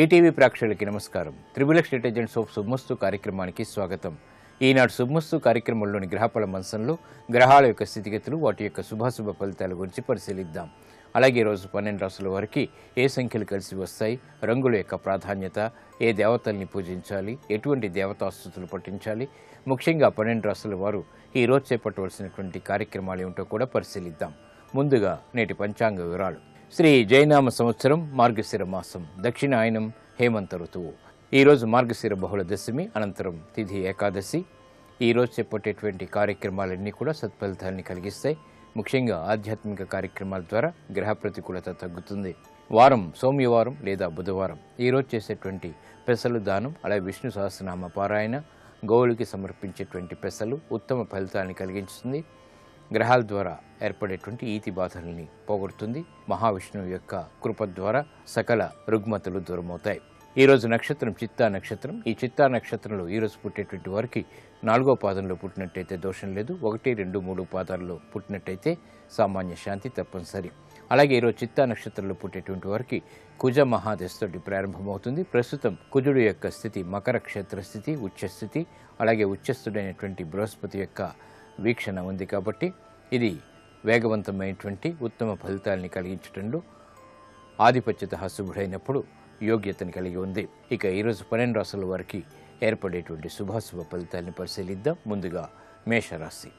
ETV ప్రేక్షకులకి నమస్కారం. Triple detergents of శుభమస్తు కార్యక్రమానికి స్వాగతం. ఈనాడు శుభమస్తు కార్యక్రమంలోని గ్రహఫల మంచంలో గ్రహాల యొక్క స్థితిగతులు, వాటి యొక్క శుభాశుభ ఫలితాల గురించి పరిశీలిద్దాం. అలాగే ఈరోజు 12 రాసుల వారికి ఏ సంఖ్యలు కలిసి వస్తాయి, రంగుల యొక్క ప్రాధాన్యత, ఏ దేవతల్ని పూజించాలి, ఎటువంటి దేవతాస్తుతులు పఠించాలి, ముఖ్యంగా 12 రాసుల వారు ఈరోజు చేపట్టవలసినటువంటి కార్యక్రమాలు ఏమిటో కూడా పరిశీలిద్దాం. ముందుగా నేటి పంచాంగ వివరాలు. శ్రీ జైనామ సంవత్సరం మార్గశిర మాసం, దక్షిణాయనం, హేమంత ఋతువు. ఈరోజు మార్గశిర బహుళ దశమి, అనంతరం తిథి ఏకాదశి. ఈరోజు చేపట్టేటువంటి కార్యక్రమాలన్నీ కూడా సత్ఫలితాన్ని కలిగిస్తాయి. ముఖ్యంగా ఆధ్యాత్మిక కార్యక్రమాల ద్వారా గ్రహ ప్రతికూలత తగ్గుతుంది. వారం సోమవారం లేదా బుధవారం. ఈరోజు చేసేటువంటి పెసలు దానం, అలాగే విష్ణు సహస్రనామ పారాయణ, గోవులకి సమర్పించేటువంటి పెసలు ఉత్తమ ఫలితాన్ని కలిగించుతుంది. గ్రహాల ద్వారా ఏర్పడేటువంటి ఈతి బాధల్ని పోగొడుతుంది. మహావిష్ణువు యొక్క కృప ద్వారా సకల రుగ్మతలు దూరమవుతాయి. ఈరోజు నక్షత్రం చిత్తా నక్షత్రం. ఈ చిత్తా నక్షత్రంలో ఈరోజు పుట్టేటువంటి వారికి 4వ పాదంలో పుట్టినట్టయితే దోషం లేదు. 1, 2, 3 పాదాల్లో పుట్టినట్టయితే సామాన్య శాంతి తప్పనిసరి. అలాగే ఈరోజు చిత్తా నక్షత్రంలో పుట్టేటువంటి వారికి కుజ మహాదశతోటి ప్రారంభమవుతుంది. ప్రస్తుతం కుజుడు యొక్క స్థితి మకర క్షేత్ర స్థితి, ఉచ్చస్థితి. అలాగే ఉచ్చస్థుడైనటువంటి బృహస్పతి యొక్క వీక్షణ ఉంది కాబట్టి ఇది వేగవంతమైనటువంటి ఉత్తమ ఫలితాలని కలిగించడంలో ఆధిపత్యత శుభుడైనప్పుడు యోగ్యతను కలిగి ఉంది. ఇక ఈరోజు 12 రాసుల వారికి ఏర్పడేటువంటి శుభాశుభ ఫలితాలను పరిశీలిద్దాం. ముందుగా మేషరాశి.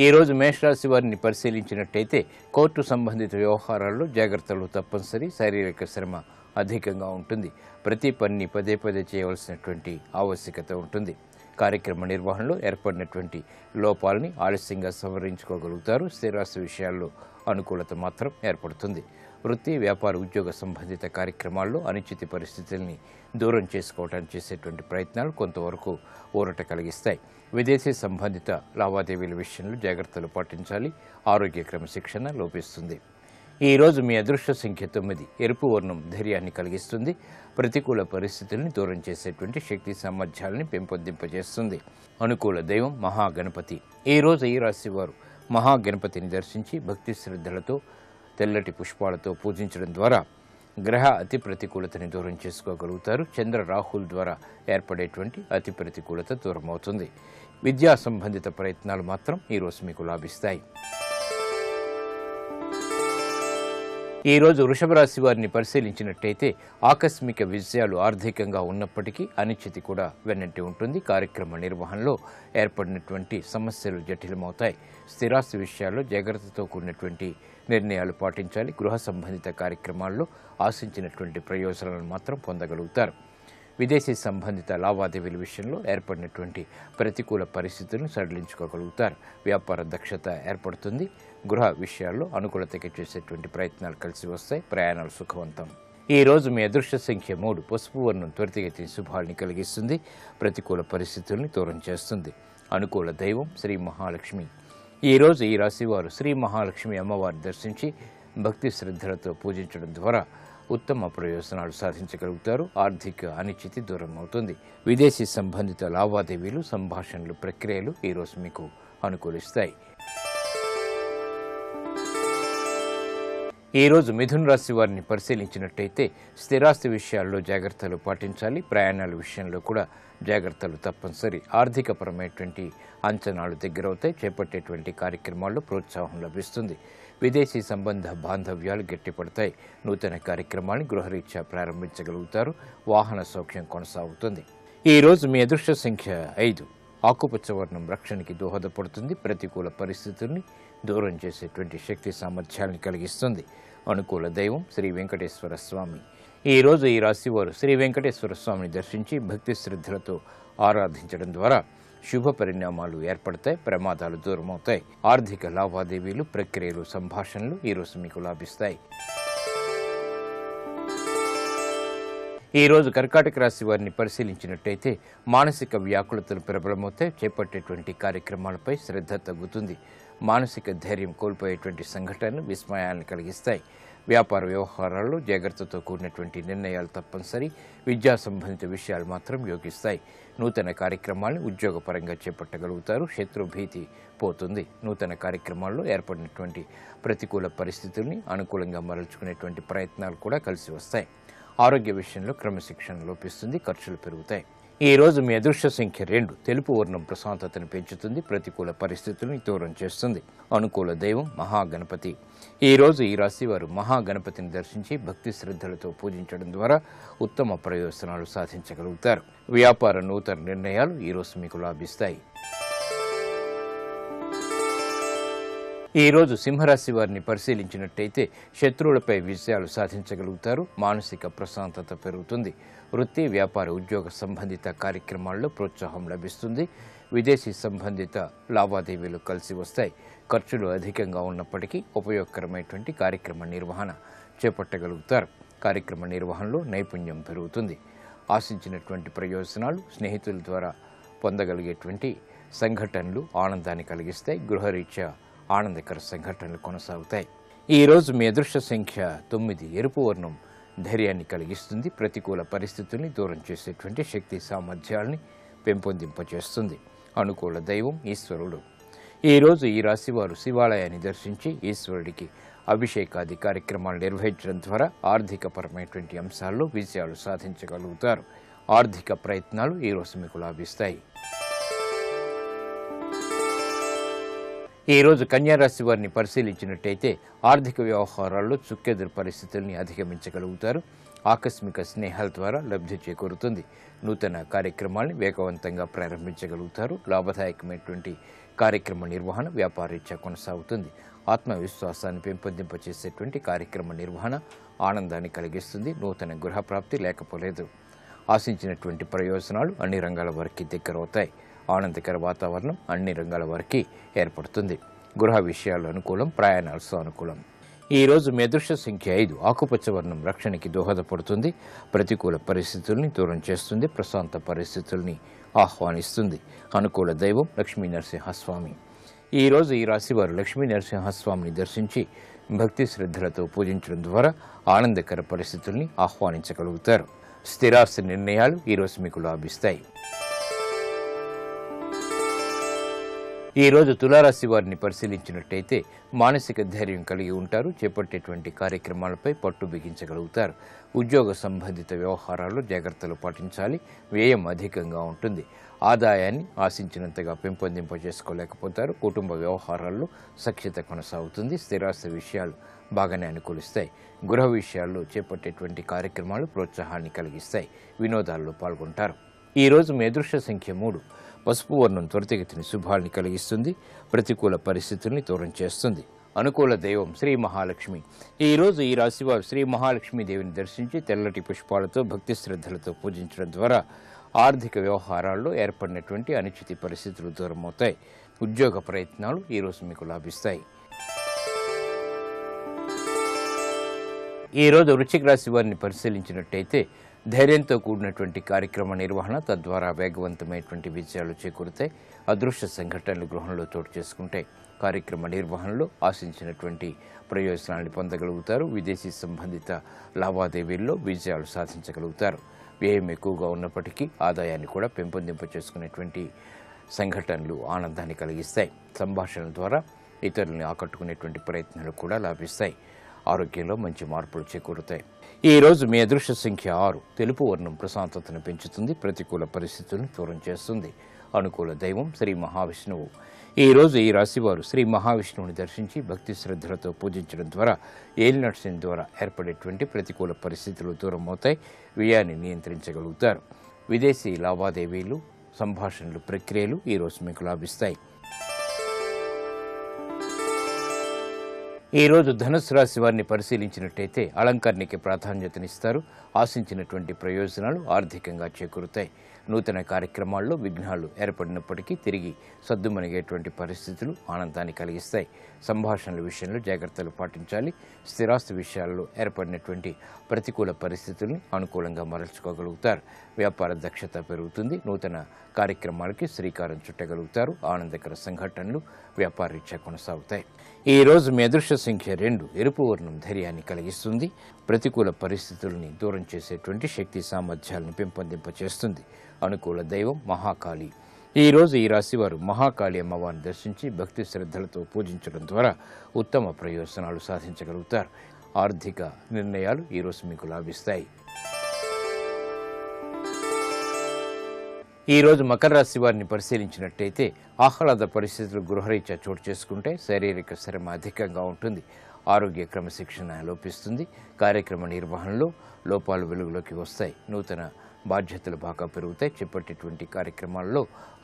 ఈరోజు మేషరాశి వారిని పరిశీలించినట్టయితే కోర్టు సంబంధిత వ్యవహారాల్లో జాగ్రత్తలు తప్పనిసరి. శారీరక శ్రమ అధికంగా ఉంటుంది. ప్రతి పనిని పదే పదే చేయవలసినటువంటి ఆవశ్యకత ఉంటుంది. కార్యక్రమ నిర్వహణలో ఏర్పడినటువంటి లోపాలని ఆలస్యంగా సవరించుకోగలుగుతారు. స్థిరాస్తి విషయాల్లో అనుకూలత మాత్రం ఏర్పడుతుంది. వృత్తి, వ్యాపార, ఉద్యోగ సంబంధిత కార్యక్రమాల్లో అనిశ్చిత పరిస్థితుల్ని దూరం చేసుకోవడానికి చేసేటువంటి ప్రయత్నాలు కొంతవరకు ఊరట కలిగిస్తాయి. విదేశీ సంబంధిత లావాదేవీల విషయంలో జాగ్రత్తలు పాటించాలి. ఆరోగ్య క్రమశిక్షణ లోపిస్తుంది. ఈరోజు మీ అదృష్ట సంఖ్య 9. ఎరుపు వర్ణం ధైర్యాన్ని కలిగిస్తుంది. ప్రతికూల పరిస్థితుల్ని దూరం చేసేటువంటి శక్తి సామర్థ్యాలని పెంపొందింపజేస్తుంది. అనుకూల దైవం మహాగణపతి. ఈరోజు ఈ రాశి వారు మహాగణపతిని దర్శించి భక్తి శ్రద్ధలతో తెల్లటి పుష్పాలతో పూజించడం ద్వారా గ్రహ అతి ప్రతికూలతని దూరం చేసుకోగలుగుతారు. చంద్ర రాహుల్ ద్వారా ఏర్పడేటువంటి అతి ప్రతికూలత దూరం అవుతుంది. విద్యా సంబంధిత ప్రయత్నాలు మాత్రం ఈరోజు మీకు లాభిస్తాయి. ఈరోజు వృషభ రాశి వారిని పరిశీలించినట్టయితే ఆకస్మిక విజయాలు ఆర్థికంగా ఉన్నప్పటికీ అనిశ్చితి కూడా వెన్నంటి ఉంటుంది. కార్యక్రమ నిర్వహణలో ఏర్పడినటువంటి సమస్యలు జటిలమవుతాయి. స్థిరాస్తి విషయాల్లో జాగ్రత్తతో కూడినటువంటి నిర్ణయాలు పాటించాలి. గృహ సంబంధిత కార్యక్రమాల్లో ఆశించినటువంటి ప్రయోజనాలను మాత్రం పొందగలుగుతారు. విదేశీ సంబంధిత లావాదేవీల విషయంలో ఏర్పడినటువంటి ప్రతికూల పరిస్థితులను సడలించుకోగలుగుతారు. వ్యాపార దక్షత ఏర్పడుతుంది. గృహ విషయాల్లో అనుకూలతకి చేసేటువంటి ప్రయత్నాలు కలిసి వస్తాయి. ప్రయాణాలు సుఖవంతం. ఈ రోజు మీ అదృష్ట సంఖ్య 3. పసుపు వర్ణం త్వరితగతిన శుభాల్ని కలిగిస్తుంది. ప్రతికూల పరిస్థితుల్ని దూరం చేస్తుంది. అనుకూల దైవం శ్రీ మహాలక్ష్మి. ఈరోజు ఈ రాశి వారు శ్రీ మహాలక్ష్మి అమ్మవారిని దర్శించి భక్తి శ్రద్ధలతో పూజించడం ద్వారా ఉత్తమ ప్రయోజనాలు సాధించగలుగుతారు. ఆర్థిక అనిశ్చితి దూరం అవుతుంది. విదేశీ సంబంధిత లావాదేవీలు, సంభాషణలు, ప్రక్రియలు ఈరోజు మీకు అనుకూలిస్తాయి. ఈరోజు మిథున రాశి వారిని పరిశీలించినట్టయితే స్థిరాస్తి విషయాల్లో జాగ్రత్తలు పాటించాలి. ప్రయాణాల విషయంలో కూడా జాగ్రత్తలు తప్పనిసరి. ఆర్థికపరమైనటువంటి అంచనాలు దగ్గరవుతాయి. చేపట్టేటువంటి కార్యక్రమాల్లో ప్రోత్సాహం లభిస్తుంది. విదేశీ సంబంధ బాంధవ్యాలు గట్టిపడతాయి. నూతన కార్యక్రమాన్ని గృహరీత్యా ప్రారంభించగలుగుతారు. వాహన సౌఖ్యం కొనసాగుతుంది. ఈరోజు మీ అదృష్ట సంఖ్య 5. ఆకుపచ్చ వర్ణం రక్షణకి దోహదపడుతుంది. ప్రతికూల పరిస్థితుల్ని దూరం చేసేటువంటి శక్తి సామర్థ్యాన్ని కలిగిస్తుంది. అనుకూల దైవం శ్రీ వెంకటేశ్వర స్వామి. ఈరోజు ఈ రాశి వారు శ్రీ వెంకటేశ్వర స్వామిని దర్శించి భక్తి శ్రద్ధలతో ఆరాధించడం ద్వారా శుభ పరిణామాలు ఏర్పడతాయి. ప్రమాదాలు దూరమవుతాయి. ఆర్థిక లావాదేవీలు, ప్రక్రియలు, సంభాషణలు ఈరోజు మీకు లాభిస్తాయి. ఈరోజు కర్కాటక రాశి వారిని పరిశీలించినట్టయితే మానసిక వ్యాకులతలు ప్రబలమవుతాయి. చేపట్టేటువంటి కార్యక్రమాలపై శ్రద్ధ తగ్గుతుంది. మానసిక ధైర్యం కోల్పోయేటువంటి సంఘటనలు విస్మయాన్ని కలిగిస్తాయి. వ్యాపార వ్యవహారాల్లో జాగ్రత్తతో కూడినటువంటి నిర్ణయాలు తప్పనిసరి. విద్యా సంబంధిత విషయాలు మాత్రం యోగిస్తాయి. నూతన కార్యక్రమాలను ఉద్యోగపరంగా చేపట్టగలుగుతారు. శత్రుభీతి పోతుంది. నూతన కార్యక్రమాల్లో ఏర్పడినటువంటి ప్రతికూల పరిస్థితుల్ని అనుకూలంగా మరల్చుకునేటువంటి ప్రయత్నాలు కూడా కలిసి వస్తాయి. ఆరోగ్య విషయంలో క్రమశిక్షణ లోపిస్తుంది. ఖర్చులు పెరుగుతాయి. ఈ రోజు మీ అదృష్ట సంఖ్య 2. తెలుపు వర్ణం ప్రశాంతతను పెంచుతుంది. ప్రతికూల పరిస్థితుల్ని దూరం చేస్తుంది. అనుకూల దైవం మహాగణపతి. ఈ రోజు ఈ రాశి వారు మహాగణపతిని దర్శించి భక్తి శ్రద్ధలతో పూజించడం ద్వారా ఉత్తమ ప్రయోజనాలు సాధించగలుగుతారు. వ్యాపార నూతన నిర్ణయాలు ఈ రోజు మీకు లాభిస్తాయి. ఈ రోజు సింహరాశి వారిని పరిశీలించినట్టయితే శత్రువులపై విజయాలు సాధించగలుగుతారు. మానసిక ప్రశాంతత పెరుగుతుంది. వృత్తి, వ్యాపార, ఉద్యోగ సంబంధిత కార్యక్రమాల్లో ప్రోత్సాహం లభిస్తుంది. విదేశీ సంబంధిత లావాదేవీలు కలిసి వస్తాయి. ఖర్చులు అధికంగా ఉన్నప్పటికీ ఉపయోగకరమైనటువంటి కార్యక్రమ నిర్వహణ చేపట్టగలుగుతారు. కార్యక్రమ నిర్వహణలో నైపుణ్యం పెరుగుతుంది. ఆశించినటువంటి ప్రయోజనాలు స్నేహితుల ద్వారా పొందగలిగేటువంటి సంఘటనలు ఆనందాన్ని కలిగిస్తాయి. గృహరీత్యా ఆనందకర సంఘటనలు కొనసాగుతాయి. ఈ రోజు మీ అదృష్ట సంఖ్య 9. ఎరుపు వర్ణం ధైర్యాన్ని కలిగిస్తుంది. ప్రతికూల పరిస్థితుల్ని దూరం చేసేటువంటి శక్తి సామర్థ్యాలని పెంపొందింపచేస్తుంది. అనుకూల దైవం ఈశ్వరుడు. ఈ రోజు ఈ రాశి వారు శివాలయాన్ని దర్శించి ఈశ్వరుడికి అభిషేకాది కార్యక్రమాలు నిర్వహించడం ద్వారా ఆర్థికపరమైనటువంటి అంశాల్లో విజయాలు సాధించగలుగుతారు. ఆర్థిక ప్రయత్నాలు ఈ రోజు మీకు లాభిస్తాయి. ఈ రోజు కన్యారాశి వారిని పరిశీలించినట్టయితే ఆర్థిక వ్యవహారాల్లో చుక్కెదురు పరిస్థితుల్ని అధిగమించగలుగుతారు. ఆకస్మిక స్నేహాల ద్వారా లబ్ధి చేకూరుతుంది. నూతన కార్యక్రమాల్ని వేగవంతంగా ప్రారంభించగలుగుతారు. లాభదాయకమైనటువంటి కార్యక్రమ నిర్వహణ వ్యాపారరీత్యా కొనసాగుతుంది. ఆత్మవిశ్వాసాన్ని పెంపొందింపచేసేటువంటి కార్యక్రమ నిర్వహణ ఆనందాన్ని కలిగిస్తుంది. నూతన గృహప్రాప్తి లేకపోలేదు. ఆశించినటువంటి ప్రయోజనాలు అన్ని రంగాల వారికి దగ్గరవుతాయి. ఆనందకర వాతావరణం అన్ని రంగాల వారికి ఏర్పడుతుంది. గృహ విషయాలు అనుకూలం. ప్రయాణాలు సానుకూలం. ఈ రోజు మీ అదృష్ట సంఖ్య 5. ఆకుపచ్చ వర్ణం రక్షణకి దోహదపడుతుంది. ప్రతికూల పరిస్థితుల్ని దూరం చేస్తుంది. ప్రశాంత పరిస్థితుల్ని ఆహ్వానిస్తుంది. అనుకూల దైవం లక్ష్మీ నరసింహస్వామి. ఈ రోజు ఈ రాశి వారు లక్ష్మీ నరసింహస్వామిని దర్శించి భక్తి శ్రద్ధలతో పూజించడం ద్వారా ఆనందకర పరిస్థితుల్ని ఆహ్వానించగలుగుతారు. స్థిరాస్తి నిర్ణయాలు ఈ రోజు మీకు లాభిస్తాయి. ఈ రోజు తులారాశి వారిని పరిశీలించినట్టయితే మానసిక ధైర్యం కలిగి ఉంటారు. చేపట్టేటువంటి కార్యక్రమాలపై పట్టు బిగించగలుగుతారు. ఉద్యోగ సంబంధిత వ్యవహారాల్లో జాగ్రత్తలు పాటించాలి. వ్యయం అధికంగా ఉంటుంది. ఆదాయాన్ని ఆశించినంతగా పెంపొందింపజేసుకోలేకపోతారు. కుటుంబ వ్యవహారాల్లో సఖ్యత కొనసాగుతుంది. స్థిరాస్తి విషయాలు బాగానే అనుకూలిస్తాయి. గృహ విషయాల్లో చేపట్టేటువంటి కార్యక్రమాలు ప్రోత్సాహాన్ని కలిగిస్తాయి. వినోదాల్లో పాల్గొంటారు. ఈ రోజు మీ అదృష్ట సంఖ్య 3. పసుపు వర్ణం త్వరితగతిని శుభాల్ని కలిగిస్తుంది. ప్రతికూల పరిస్థితుల్ని దూరం చేస్తుంది. అనుకూల దైవం శ్రీ మహాలక్ష్మి. ఈ రోజు ఈ రాశివారు శ్రీ మహాలక్ష్మీదేవిని దర్శించి తెల్లటి పుష్పాలతో భక్తి శ్రద్ధలతో పూజించడం ద్వారా ఆర్థిక వ్యవహారాల్లో ఏర్పడినటువంటి అనిశ్చిత పరిస్థితులు దూరమవుతాయి. ఉద్యోగ ప్రయత్నాలు ఈ రోజు మీకు లాభిస్తాయి. ఈ రోజు వృశ్చిక రాశి వారిని పరిశీలించినట్టయితే ధైర్యంతో కూడినటువంటి కార్యక్రమ నిర్వహణ తద్వారా వేగవంతమైనటువంటి విజయాలు చేకూరుతాయి. అదృష్ట సంఘటనలు గృహంలో చోటు చేసుకుంటాయి. కార్యక్రమ నిర్వహణలో ఆశించినటువంటి ప్రయోజనాన్ని పొందగలుగుతారు. విదేశీ సంబంధిత లావాదేవీల్లో విజయాలు సాధించగలుగుతారు. వ్యయం ఎక్కువగా ఉన్నప్పటికీ ఆదాయాన్ని కూడా పెంపొందింపచేసుకునేటువంటి సంఘటనలు ఆనందాన్ని కలిగిస్తాయి. సంభాషణల ద్వారా ఇతరులని ఆకట్టుకునేటువంటి ప్రయత్నాలు కూడా లాభిస్తాయి. ఆరోగ్యంలో మంచి మార్పులు చేకూరుతాయి. ఈ రోజు మీ అదృష్ట సంఖ్య 6. తెలుపు వర్ణం ప్రశాంతతను పెంచుతుంది. ప్రతికూల పరిస్థితులను దూరం చేస్తుంది. అనుకూల దైవం శ్రీ మహావిష్ణువు. ఈ రోజు ఈ రాశివారు శ్రీ మహావిష్ణువుని దర్శించి భక్తి శ్రద్ధలతో పూజించడం ద్వారా ఏలినాటి శని ద్వారా ఏర్పడేటువంటి ప్రతికూల పరిస్థితులు దూరం అవుతాయి. వ్యయాన్ని నియంత్రించగలుగుతారు. విదేశీ లావాదేవీలు, సంభాషణలు, ప్రక్రియలు ఈ రోజు మీకు లాభిస్తాయి. ఈ రోజు ధనుస్సు రాశి వారిని పరిశీలించినట్టయితే అలంకరణకి ప్రాధాన్యతనిస్తారు. ఆశించినటువంటి ప్రయోజనాలు ఆర్థికంగా చేకూరుతాయి. నూతన కార్యక్రమాల్లో విఘ్నాలు ఏర్పడినప్పటికీ తిరిగి సద్దుమణిగేటువంటి పరిస్థితులు ఆనందాన్ని కలిగిస్తాయి. సంభాషణల విషయంలో జాగ్రత్తలు పాటించాలి. స్థిరాస్తి విషయాల్లో ఏర్పడినటువంటి ప్రతికూల పరిస్థితుల్ని అనుకూలంగా మరల్చుకోగలుగుతారు. వ్యాపార దక్షత పెరుగుతుంది. నూతన కార్యక్రమాలకి శ్రీకారం చుట్టగలుగుతారు. ఆనందకర సంఘటనలు వ్యాపారరీత్యా కొనసాగుతాయి. ఈ రోజు మీ అదృష్ట సంఖ్య 2, ఎరుపు వర్ణం ధైర్యాన్ని కలిగిస్తుంది. ప్రతికూల పరిస్థితుల్ని దూరం చేసేటువంటి శక్తి సామర్థ్యాలను పెంపొందింపచేస్తుంది. అనుకూల దైవం మహాకాళి. ఈ రోజు ఈ రాశి వారు మహాకాళి అమ్మవారిని దర్శించి భక్తి శ్రద్ధలతో పూజించడం ద్వారా ఉత్తమ ప్రయోజనాలు సాధించగలుగుతారు. ఆర్థిక నిర్ణయాలు ఈ రోజు మీకు లాభిస్తాయి. ఈ రోజు మకర రాశి వారిని పరిశీలించినట్టయితే ఆహ్లాద పరిస్థితులు గృహరీత్యా చోటు చేసుకుంటే శారీరక శ్రమ అధికంగా ఉంటుంది. ఆరోగ్య క్రమశిక్షణ లోపిస్తుంది. కార్యక్రమ నిర్వహణలో లోపాలు వెలుగులోకి వస్తాయి. నూతన బాధ్యతలు బాగా పెరుగుతాయి. చేపట్టేటువంటి కార్యక్రమాల్లో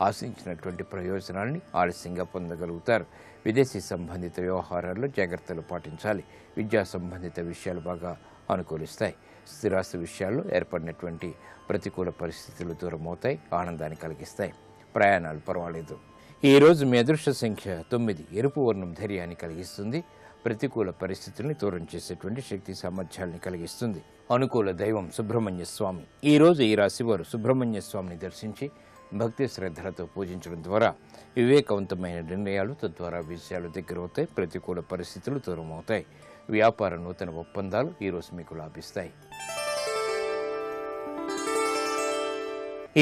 ఆశించినటువంటి ప్రయోజనాల్ని ఆలస్యంగా పొందగలుగుతారు. విదేశీ సంబంధిత వ్యవహారాల్లో జాగ్రత్తలు పాటించాలి. విద్యా సంబంధిత విషయాలు బాగా అనుకూలిస్తాయి. స్థిరాస్తి విషయాల్లో ఏర్పడినటువంటి ప్రతికూల పరిస్థితులు దూరమవుతాయి. ఆనందాన్ని కలిగిస్తాయి. ప్రయాణాలు పర్వాలేదు. ఈ రోజు మీ అదృష్ట సంఖ్య 9, ఎరుపు వర్ణం ధైర్యాన్ని కలిగిస్తుంది. ప్రతికూల పరిస్థితుల్ని దూరం చేసేటువంటి శక్తి సామర్థ్యాన్ని కలిగిస్తుంది. అనుకూల దైవం సుబ్రహ్మణ్య స్వామి. ఈ రోజు ఈ రాశి వారు సుబ్రహ్మణ్య స్వామిని దర్శించి భక్తి శ్రద్ధలతో పూజించడం ద్వారా వివేకవంతమైన నిర్ణయాలు, తద్వారా విషయాలు దగ్గరవుతాయి. ప్రతికూల పరిస్థితులు దూరం అవుతాయి. వ్యాపార నూతన ఒప్పందాలు ఈ రోజు మీకు లాభిస్తాయి.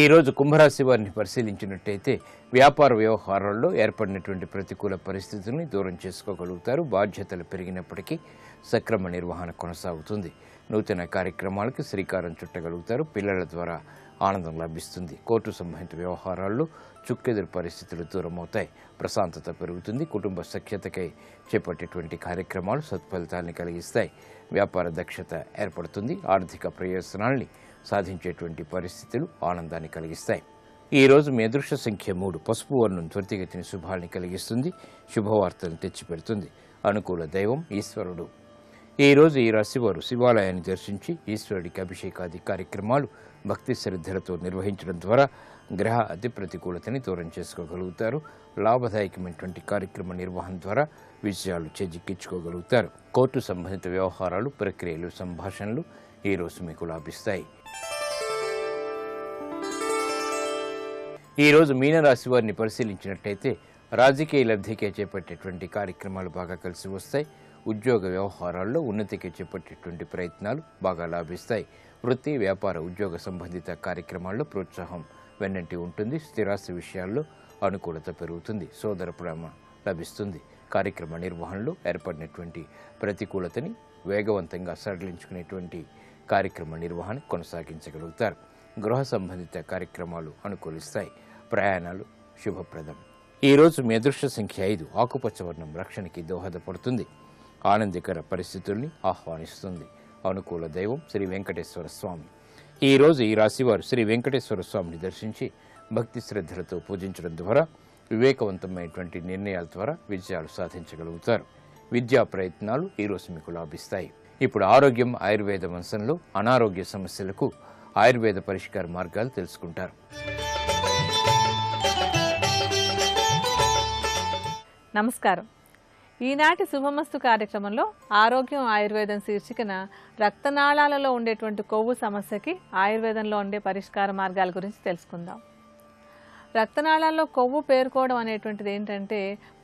ఈ రోజు కుంభరాశి వారిని పరిశీలించినట్టయితే వ్యాపార వ్యవహారాల్లో ఏర్పడినటువంటి ప్రతికూల పరిస్థితుల్ని దూరం చేసుకోగలుగుతారు. బాధ్యతలు పెరిగినప్పటికీ సక్రమ నిర్వహణ కొనసాగుతుంది. నూతన కార్యక్రమాలకు శ్రీకారం చుట్టగలుగుతారు. పిల్లల ద్వారా ఆనందం లభిస్తుంది. కోర్టు సంబంధిత వ్యవహారాల్లో చుక్కెదురు పరిస్థితులు దూరమవుతాయి. ప్రశాంతత పెరుగుతుంది. కుటుంబ సఖ్యతకై చేపట్టేటువంటి కార్యక్రమాలు సత్ఫలితాన్ని కలిగిస్తాయి. వ్యాపార దక్షత ఏర్పడుతుంది. ఆర్థిక ప్రయోజనాల్ని సాధించేటువంటి పరిస్థితులు ఆనందాన్ని కలిగిస్తాయి. ఈ రోజు మీ అదృష్ట సంఖ్య 3, పసుపు వర్ణం త్వరితగతిని శుభాల్ని కలిగిస్తుంది. శుభవార్తలను తెచ్చిపెడుతుంది. అనుకూల దైవం ఈశ్వరుడు. ఈ రోజు ఈ రాశి వారు శివాలయాన్ని దర్శించి ఈశ్వరుడికి అభిషేకాది కార్యక్రమాలు భక్తి శ్రద్ధలతో నిర్వహించడం ద్వారా గ్రహ అతి ప్రతికూలతని దూరం చేసుకోగలుగుతారు. లాభదాయకమైనటువంటి కార్యక్రమ నిర్వహణ ద్వారా విజయాలు చేజిక్కించుకోగలుగుతారు. కోర్టు సంబంధిత వ్యవహారాలు, ప్రక్రియలు, సంభాషణలు ఈ రోజు మీకు లాభిస్తాయి. ఈ రోజు మీనరాశి వారిని పరిశీలించినట్టయితే రాజకీయ లబ్ధికే చేపట్టేటువంటి కార్యక్రమాలు బాగా కలిసి వస్తాయి. ఉద్యోగ వ్యవహారాల్లో ఉన్నతికి చేపట్టేటువంటి ప్రయత్నాలు బాగా లాభిస్తాయి. వృత్తి, వ్యాపార, ఉద్యోగ సంబంధిత కార్యక్రమాల్లో ప్రోత్సాహం వెన్నంటి ఉంటుంది. స్థిరాస్తి విషయాల్లో అనుకూలత పెరుగుతుంది. సోదర ప్రేమ లభిస్తుంది. కార్యక్రమ నిర్వహణలో ఏర్పడినటువంటి ప్రతికూలతని వేగవంతంగా సడలించుకునేటువంటి కార్యక్రమ నిర్వహణ కొనసాగించగలుగుతారు. గృహ సంబంధిత కార్యక్రమాలు అనుకూలిస్తాయి. ప్రయాణాలు శుభప్రదం. ఈ రోజు మీ అదృష్ట సంఖ్య 5, ఆకుపచ్చ వర్ణం రక్షణకి దోహదపడుతుంది. ఆనందకర పరిస్థితుల్ని ఆహ్వానిస్తుంది. అనుకూల దైవం శ్రీ వెంకటేశ్వర స్వామి. ఈ రోజు ఈ రాశివారు శ్రీ వెంకటేశ్వర స్వామిని దర్శించి భక్తి శ్రద్ధలతో పూజించడం ద్వారా వివేకవంతమైనటువంటి నిర్ణయాల ద్వారా విజయాలు సాధించగలుగుతారు. విద్యా ప్రయత్నాలు ఈ రోజు మీకు లాభిస్తాయి. ఇప్పుడు ఆరోగ్యం, ఆయుర్వేద వంశంలో అనారోగ్య సమస్యలకు ఆయుర్వేద పరిష్కార మార్గాలు తెలుసుకుంటారు. నమస్కారం. ఈనాటి శుభమస్తు కార్యక్రమంలో ఆరోగ్యం ఆయుర్వేదం శీర్షికన రక్తనాళాలలో ఉండేటువంటి కొవ్వు సమస్యకి ఆయుర్వేదంలో ఉండే పరిష్కార మార్గాల గురించి తెలుసుకుందాం. రక్తనాళాల్లో కొవ్వు పేరుకోవడం అనేటువంటిది ఏంటంటే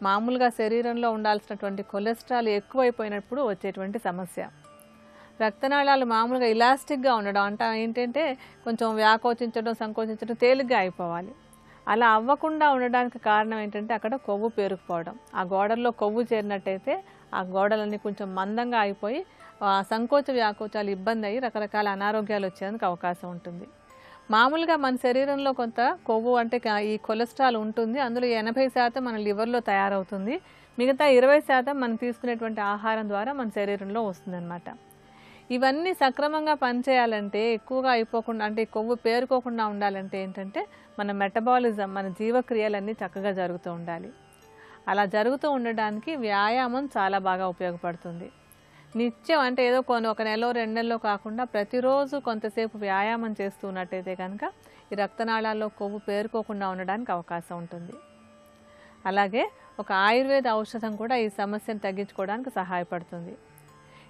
మామూలుగా శరీరంలో ఉండాల్సినటువంటి కొలెస్ట్రాల్ ఎక్కువైపోయినప్పుడు వచ్చేటువంటి సమస్య. రక్తనాళాలు మామూలుగా ఇలాస్టిక్గా ఉండడం అంటే ఏంటంటే కొంచెం వ్యాకోచించడం, సంకోచించడం, తేలిగ్గా అయిపోవాలి. అలా అవ్వకుండా ఉండడానికి కారణం ఏంటంటే అక్కడ కొవ్వు పేరుకుపోవడం. ఆ గోడల్లో కొవ్వు చేరినట్టయితే ఆ గోడలన్నీ కొంచెం మందంగా అయిపోయి సంకోచ వ్యాకోచాలు ఇబ్బంది అయ్యి రకరకాల అనారోగ్యాలు వచ్చేందుకు అవకాశం ఉంటుంది. మామూలుగా మన శరీరంలో కొంత కొవ్వు అంటే ఈ కొలెస్ట్రాల్ ఉంటుంది. అందులో 80% మన లివర్లో తయారవుతుంది. మిగతా 20% మనం తీసుకునేటువంటి ఆహారం ద్వారా మన శరీరంలో వస్తుందన్నమాట. ఇవన్నీ సక్రమంగా పనిచేయాలంటే, ఎక్కువగా అయిపోకుండా అంటే కొవ్వు పేరుకోకుండా ఉండాలంటే ఏంటంటే మన మెటబాలిజం, మన జీవక్రియలన్నీ చక్కగా జరుగుతూ ఉండాలి. అలా జరుగుతూ ఉండడానికి వ్యాయామం చాలా బాగా ఉపయోగపడుతుంది. నిత్యం అంటే ఏదో ఒక నెలలో 2 నెలలో కాకుండా ప్రతిరోజు కొంతసేపు వ్యాయామం చేస్తున్నట్టయితే కనుక ఈ రక్తనాళాల్లో కొవ్వు పేరుకోకుండా ఉండడానికి అవకాశం ఉంటుంది. అలాగే ఒక ఆయుర్వేద ఔషధం కూడా ఈ సమస్యను తగ్గించుకోవడానికి సహాయపడుతుంది.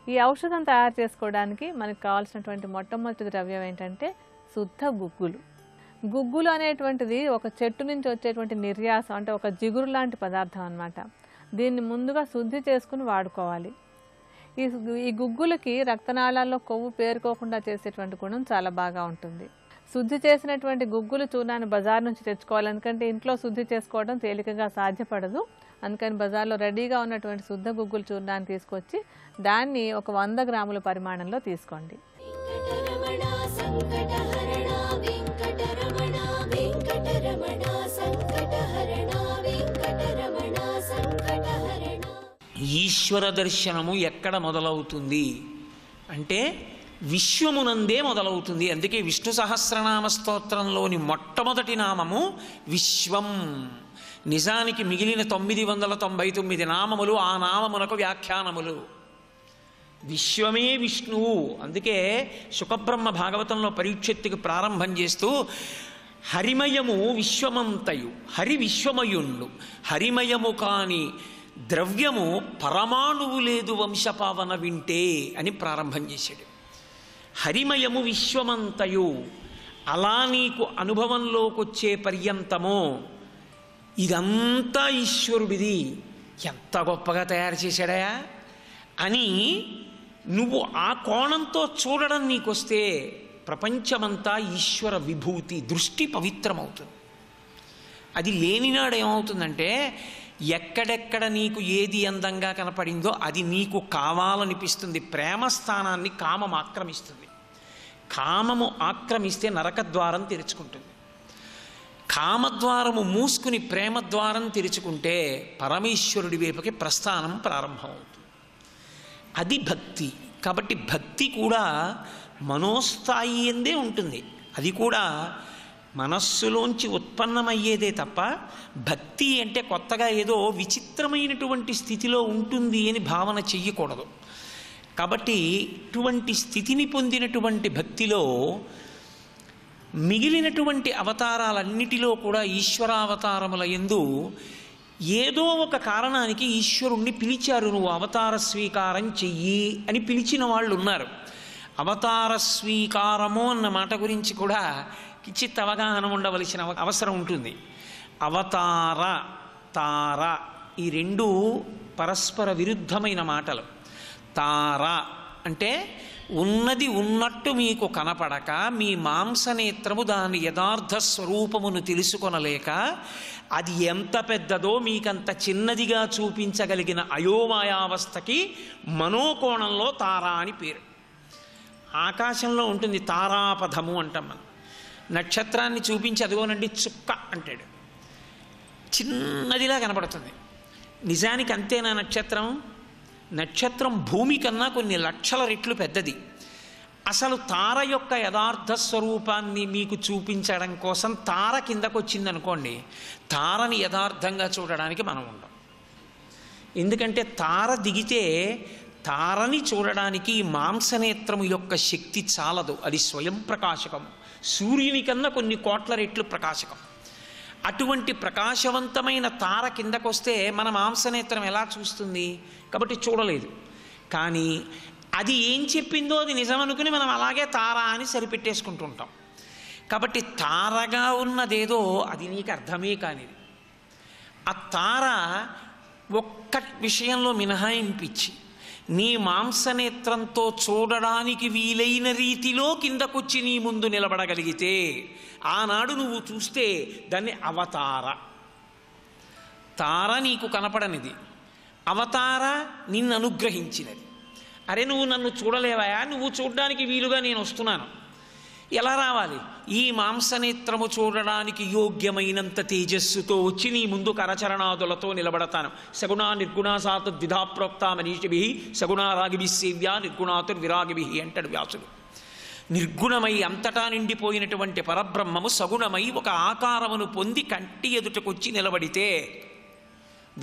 ఈ ఔషధం తయారు చేసుకోవడానికి మనకు కావాల్సినటువంటి మొట్టమొదటి ద్రవ్యం ఏంటంటే శుద్ధ గుగ్గులు. గుగ్గులు అనేటువంటిది ఒక చెట్టు నుంచి వచ్చేటువంటి నిర్యాసం, అంటే ఒక జిగురు లాంటి పదార్థం అన్నమాట. దీన్ని ముందుగా శుద్ధి చేసుకుని వాడుకోవాలి. ఈ గుగ్గులకి రక్తనాళాల్లో కొవ్వు పేరుకోకుండా చేసేటువంటి గుణం చాలా బాగా ఉంటుంది. శుద్ధి చేసినటువంటి గుగ్గులు చూర్ణాన్ని బజార్ నుంచి తెచ్చుకోవాలి. ఎందుకంటే ఇంట్లో శుద్ధి చేసుకోవడం తేలికగా సాధ్యపడదు. అందుకని బజార్లో రెడీగా ఉన్నటువంటి శుద్ధ గుగ్గుల చూర్ణాన్ని తీసుకొచ్చి దాన్ని ఒక 100 గ్రాముల పరిమాణంలో తీసుకోండి. ఈశ్వర దర్శనము ఎక్కడ మొదలవుతుంది అంటే విశ్వమునందే మొదలవుతుంది. అందుకే విష్ణు సహస్రనామ స్తోత్రంలోని మొట్టమొదటి నామము విశ్వం. నిజానికి మిగిలిన 999 నామములు ఆ నామమునకు వ్యాఖ్యానములు. విశ్వమే విష్ణువు. అందుకే శుకబ్రహ్మ భాగవతంలో పరీక్షత్తుకు ప్రారంభం చేస్తూ హరిమయము విశ్వమంతయు హరి విశ్వమయుండు హరిమయము కాని ద్రవ్యము పరమాణువు లేదు వంశపావన వింటే అని ప్రారంభం చేశాడు. హరిమయము విశ్వమంతయు అలా నీకు అనుభవంలోకి వచ్చే పర్యంతమో ఇదంతా ఈశ్వరుడిది, ఎంత గొప్పగా తయారు చేశాడా అని నువ్వు ఆ కోణంతో చూడడం నీకొస్తే ప్రపంచమంతా ఈశ్వర విభూతి, దృష్టి పవిత్రమవుతుంది. అది లేనినాడు ఏమవుతుందంటే ఎక్కడెక్కడ నీకు ఏది అందంగా కనపడిందో అది నీకు కావాలనిపిస్తుంది. ప్రేమ స్థానాన్ని కామం ఆక్రమిస్తుంది. కామము ఆక్రమిస్తే నరకద్వారం తెరుచుకుంటుంది. కామద్వారము మూసుకుని ప్రేమద్వారం తెరుచుకుంటే పరమేశ్వరుడి వైపుకి ప్రస్థానం ప్రారంభమవుతుంది. అది భక్తి. కాబట్టి భక్తి కూడా మనోస్థాయి ఎందే ఉంటుంది. అది కూడా మనస్సులోంచి ఉత్పన్నమయ్యేదే తప్ప భక్తి అంటే కొత్తగా ఏదో విచిత్రమైనటువంటి స్థితిలో ఉంటుంది అని భావన చెయ్యకూడదు. కాబట్టి ఇటువంటి స్థితిని పొందినటువంటి భక్తిలో మిగిలినటువంటి అవతారాలన్నిటిలో కూడా ఈశ్వరావతారముల యందు ఏదో ఒక కారణానికి ఈశ్వరుణ్ణి పిలిచారు. నువ్వు అవతార స్వీకారం చెయ్యి అని పిలిచిన వాళ్ళు ఉన్నారు. అవతార స్వీకారము అన్న మాట గురించి కూడా కించిత్ అవగాహన ఉండవలసిన అవసరం ఉంటుంది. అవతార తార ఈ రెండు పరస్పర విరుద్ధమైన మాటలు. తార అంటే ఉన్నది ఉన్నట్టు మీకు కనపడక మీ మాంసనేత్రము దాని యథార్థ స్వరూపమును తెలుసుకొనలేక అది ఎంత పెద్దదో మీకంత చిన్నదిగా చూపించగలిగిన అయోమయావస్థకి మనోకోణంలో తార అని పేరు. ఆకాశంలో ఉంటుంది తారాపథము అంటాం మనం. నక్షత్రాన్ని చూపించి అదిగోనండి చుక్క అంటాడు, చిన్నదిలా కనపడుతుంది. నిజానికి అంతేనా నక్షత్రం? నక్షత్రం భూమి కన్నా కొన్ని లక్షల రెట్లు పెద్దది. అసలు తార యొక్క యథార్థ స్వరూపాన్ని మీకు చూపించడం కోసం తార కిందకు వచ్చిందనుకోండి, తారని యథార్థంగా చూడడానికి మనం ఉండం. ఎందుకంటే తార దిగితే తారని చూడడానికి మాంసనేత్రము యొక్క శక్తి చాలదు. అది స్వయం ప్రకాశకం, సూర్యుని కన్నా కొన్ని కోట్ల రెట్లు ప్రకాశకం. అటువంటి ప్రకాశవంతమైన తార కిందకొస్తే మన మాంసనేత్రం ఎలా చూస్తుంది? కాబట్టి చూడలేదు. కానీ అది ఏం చెప్పిందో అది నిజమనుకుని మనం అలాగే తార అని సరిపెట్టేసుకుంటుంటాం. కాబట్టి తారగా ఉన్నదేదో అది నీకు అర్థమే కానిది. ఆ తార ఒక్క విషయంలో మినహాయింపిచ్చి నీ మాంసనేత్రంతో చూడడానికి వీలైన రీతిలో కిందకొచ్చి నీ ముందు నిలబడగలిగితే ఆనాడు నువ్వు చూస్తే దాన్ని అవతార. తార నీకు కనపడనిది, అవతార నిన్ను అనుగ్రహించినది. అరే నువ్వు నన్ను చూడలేవయా, నువ్వు చూడడానికి వీలుగా నేను వస్తున్నాను. ఎలా రావాలి? ఈ మాంసనేత్రము చూడడానికి యోగ్యమైనంత తేజస్సుతో వచ్చి నీ ముందు కరచరణాదులతో నిలబడతాను. సగుణా నిర్గుణా సాతు ద్విధా ప్రోక్త మనీషిభి సగుణా రాగిభి సేవ్యా నిర్గుణాతుర్ విరాగిభి అంటాడు వ్యాసుడు. నిర్గుణమై అంతటా నిండిపోయినటువంటి పరబ్రహ్మము సగుణమై ఒక ఆకారమును పొంది కంటి ఎదుటకొచ్చి నిలబడితే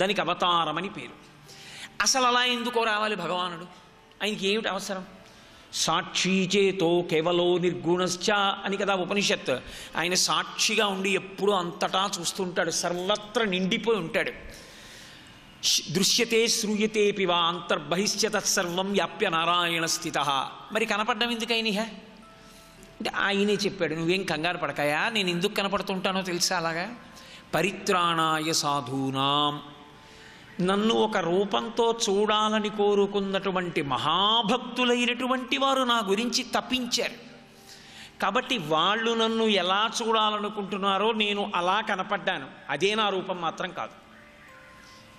దానికి అవతారమని పేరు. అసలు అలా ఎందుకో రావాలి భగవానుడు? ఆయనకి ఏమిటి అవసరం? సాక్షీచేతో కేవలో నిర్గుణశ్చ అని కదా ఉపనిషత్. ఆయన సాక్షిగా ఉండి ఎప్పుడూ అంతటా చూస్తుంటాడు, సర్వత్ర నిండిపోయి ఉంటాడు. దృశ్యతే శ్రూయతే పివా అంతర్బహిశ్చ తత్సర్వం వ్యాప్య నారాయణ స్థిత. మరి కనపడ్డం ఎందుకైనా అంటే ఆయనే చెప్పాడు, నువ్వేం కంగారు పడకాయా, నేను ఎందుకు కనపడుతుంటానో తెలుసా? అలాగా పరిత్రాణాయ సాధూనాం, నన్ను ఒక రూపంతో చూడాలని కోరుకున్నటువంటి మహాభక్తులైనటువంటి వారు నా గురించి తప్పించారు. కాబట్టి వాళ్ళు నన్ను ఎలా చూడాలనుకుంటున్నారో నేను అలా కనపడ్డాను. అదే నా రూపం మాత్రం కాదు.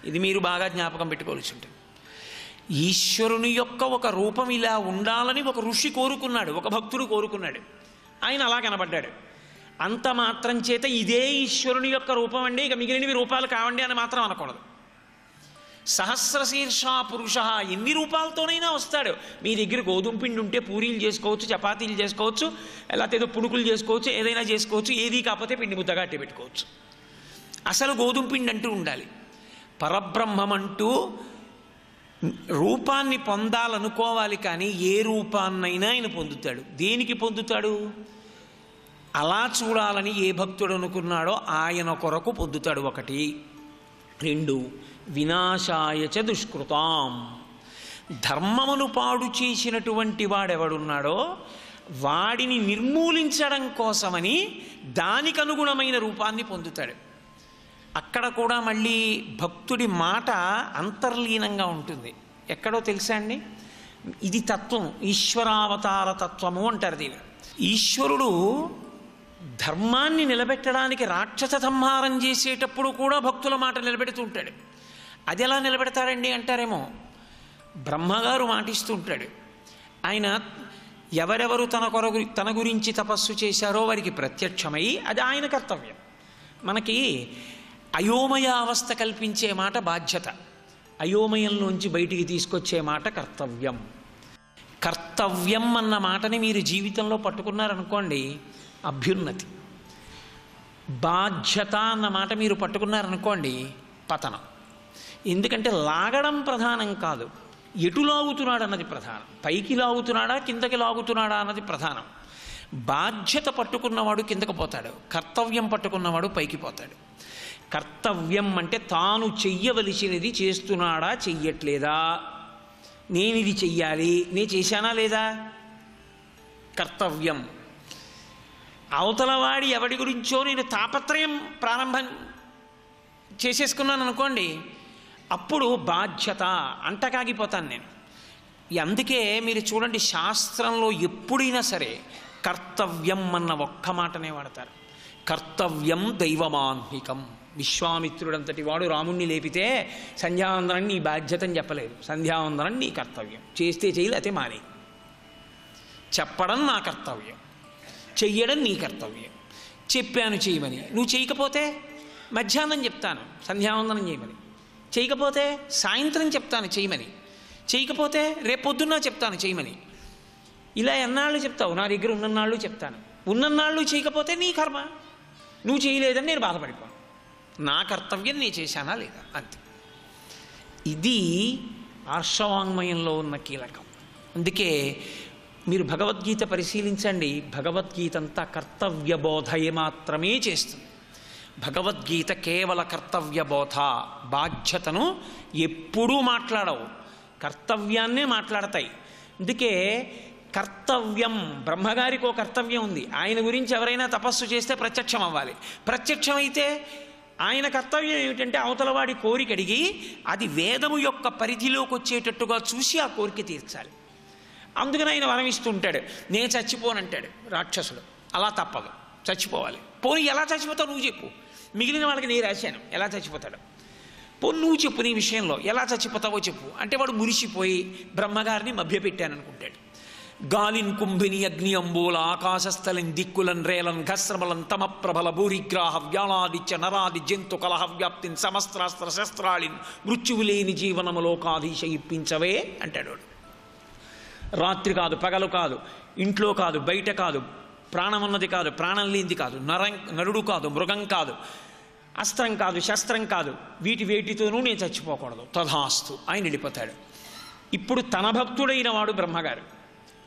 ఇది మీరు బాగా జ్ఞాపకం పెట్టుకోవాల్సి ఉంటుంది. ఈశ్వరుని యొక్క ఒక రూపం ఇలా ఉండాలని ఒక ఋషి కోరుకున్నాడు, ఒక భక్తుడు కోరుకున్నాడు. ఆయన అలా కనపడ్డాడు. అంత మాత్రం చేత ఇదే ఈశ్వరుని యొక్క రూపం అండి, ఇక మిగిలినవి రూపాలు కావండి అని మాత్రం అనకూడదు. సహస్రశీర్ష పురుష ఎన్ని రూపాలతోనైనా వస్తాడు. మీ దగ్గర గోధుమ పిండి ఉంటే పూరీలు చేసుకోవచ్చు, చపాతీలు చేసుకోవచ్చు, లేకపోతే ఏదో పుణుకులు చేసుకోవచ్చు, ఏదైనా చేసుకోవచ్చు. ఏది కాకపోతే పిండి ముద్దగా అట్టే పెట్టుకోవచ్చు. అసలు గోధుమ పిండి అంటూ ఉండాలి. పరబ్రహ్మం అంటూ రూపాన్ని పొందాలనుకోవాలి. కానీ ఏ రూపాన్నైనా ఆయన పొందుతాడు. దేనికి పొందుతాడు? అలా చూడాలని ఏ భక్తుడు అనుకున్నాడో ఆయన కొరకు పొందుతాడు. 1. 2 వినాశాయ చ దుష్కృతాం. ధర్మమును పాడు చేసినటువంటి వాడెవడున్నాడో వాడిని నిర్మూలించడం కోసమని దానికి అనుగుణమైన రూపాన్ని పొందుతాడు. అక్కడ కూడా మళ్ళీ భక్తుడి మాట అంతర్లీనంగా ఉంటుంది. ఎక్కడో తెలుసా అండి? ఇది తత్వం, ఈశ్వరావతార తత్వము అంటారు దీన్ని. ఈశ్వరుడు ధర్మాన్ని నిలబెట్టడానికి రాక్షస సంహారం చేసేటప్పుడు కూడా భక్తుల మాట నిలబెడుతూ ఉంటాడు. అది ఎలా నిలబెడతాడండి అంటారేమో. బ్రహ్మగారు మాటిస్తూ ఉంటాడు. ఆయన ఎవరెవరు తన గురించి తపస్సు చేశారో వారికి ప్రత్యక్షమై అది ఆయన కర్తవ్యం. మనకి అయోమయ అవస్థ కల్పించే మాట బాధ్యత, అయోమయంలోంచి బయటికి తీసుకొచ్చే మాట కర్తవ్యం. కర్తవ్యం అన్న మాటని మీరు జీవితంలో పట్టుకున్నారనుకోండి, అభ్యున్నతి. బాధ్యత అన్న మాట మీరు పట్టుకున్నారనుకోండి, పతనం. ఎందుకంటే లాగడం ప్రధానం కాదు, ఎటు లాగుతున్నాడు అన్నది ప్రధానం. పైకి లాగుతున్నాడా కిందకి లాగుతున్నాడా అన్నది ప్రధానం. బాధ్యత పట్టుకున్నవాడు కిందకు పోతాడు, కర్తవ్యం పట్టుకున్నవాడు పైకి పోతాడు. కర్తవ్యం అంటే తాను చెయ్యవలసినది చేస్తున్నాడా చెయ్యట్లేదా, నేను ఇది చెయ్యాలి, నేను చేశానా లేదా, కర్తవ్యం. అవతలవాడి ఎవడి గురించో నేను తాపత్రయం ప్రారంభం చేసేసుకున్నాను అనుకోండి, అప్పుడు బాధ్యత అంటకాగిపోతాను నేను. అందుకే మీరు చూడండి, శాస్త్రంలో ఎప్పుడైనా సరే కర్తవ్యం అన్న ఒక్క మాటనే వాడతారు. కర్తవ్యం దైవమాన్హికం. విశ్వామిత్రుడంతటి వాడు రాముణ్ణి లేపితే సంధ్యావందనం నీ బాధ్యత అని చెప్పలేదు. సంధ్యావందనం నీ కర్తవ్యం, చేస్తే చేయలేతే మానే. చెప్పడం నా కర్తవ్యం, చెయ్యడం నీ కర్తవ్యం. చెప్పాను చేయమని, నువ్వు చేయకపోతే మధ్యాహ్నం చెప్తాను సంధ్యావందనం చేయమని, చేయకపోతే సాయంత్రం చెప్తాను చేయమని, చేయకపోతే రేపొద్దున్న చెప్తాను చేయమని. ఇలా ఎన్నాళ్ళు చెప్తావు? నా దగ్గర ఉన్నన్నాళ్ళు చెప్తాను. ఉన్నన్నాళ్ళు చేయకపోతే నీ కర్మ, నువ్వు చేయలేదని నేను బాధపడిపోను. నా కర్తవ్యం నేను చేశానా లేదా, అంతే. ఇది ఆర్షవాంగ్మయంలో ఉన్న కీలకం. అందుకే మీరు భగవద్గీత పరిశీలించండి, భగవద్గీత అంతా కర్తవ్య బోధయ మాత్రమే చేస్తుంది. భగవద్గీత కేవల కర్తవ్య బోధ, బాధ్యతను ఎప్పుడూ మాట్లాడవు, కర్తవ్యాన్నే మాట్లాడతాయి. అందుకే కర్తవ్యం, బ్రహ్మగారికి ఒక కర్తవ్యం ఉంది. ఆయన గురించి ఎవరైనా తపస్సు చేస్తే ప్రత్యక్షం అవ్వాలి. ప్రత్యక్షమైతే ఆయన కర్తవ్యం ఏమిటంటే అవతలవాడి కోరిక అడిగి అది వేదము యొక్క పరిధిలోకి వచ్చేటట్టుగా చూసి ఆ కోరిక తీర్చాలి. అందుకని ఆయన వరం ఇస్తూ ఉంటాడు. నేను చచ్చిపోనంటాడు రాక్షసుడు. అలా తప్పదు, చచ్చిపోవాలి. పోనీ ఎలా చచ్చిపోతావు నువ్వు చెప్పు, మిగిలిన వాళ్ళకి నేను రాశాను ఎలా చచ్చిపోతాడు. పోనీ నువ్వు చెప్పు, నీ విషయంలో ఎలా చచ్చిపోతావో చెప్పు అంటే వాడు మురిసిపోయి బ్రహ్మగారిని మభ్యపెట్టాను అనుకుంటాడు. గాలిన్ కుంభిని అగ్ని అంబూల ఆకాశస్థలం దిక్కులన్ రేలన్ ఘస్రమలం తమ ప్రబల భూరిగ్రాహ వ్యాళాదిత్య నరాది జంతు కలహ వ్యాప్తిని సమస్త్రాస్త్ర శస్త్రాళిన్ మృత్యువులేని జీవనములోకాధీశ ఇప్పించవే అంటాడు. రాత్రి కాదు, పగలు కాదు, ఇంట్లో కాదు, బయట కాదు, ప్రాణం ఉన్నది కాదు, ప్రాణం లేనిది కాదు, నరుడు కాదు, మృగం కాదు, అస్త్రం కాదు, శస్త్రం కాదు, వేటితోనూ నేను చచ్చిపోకూడదు. తథాస్తు ఆయన వెళ్ళిపోతాడు. ఇప్పుడు తన భక్తుడైన వాడు బ్రహ్మగారు,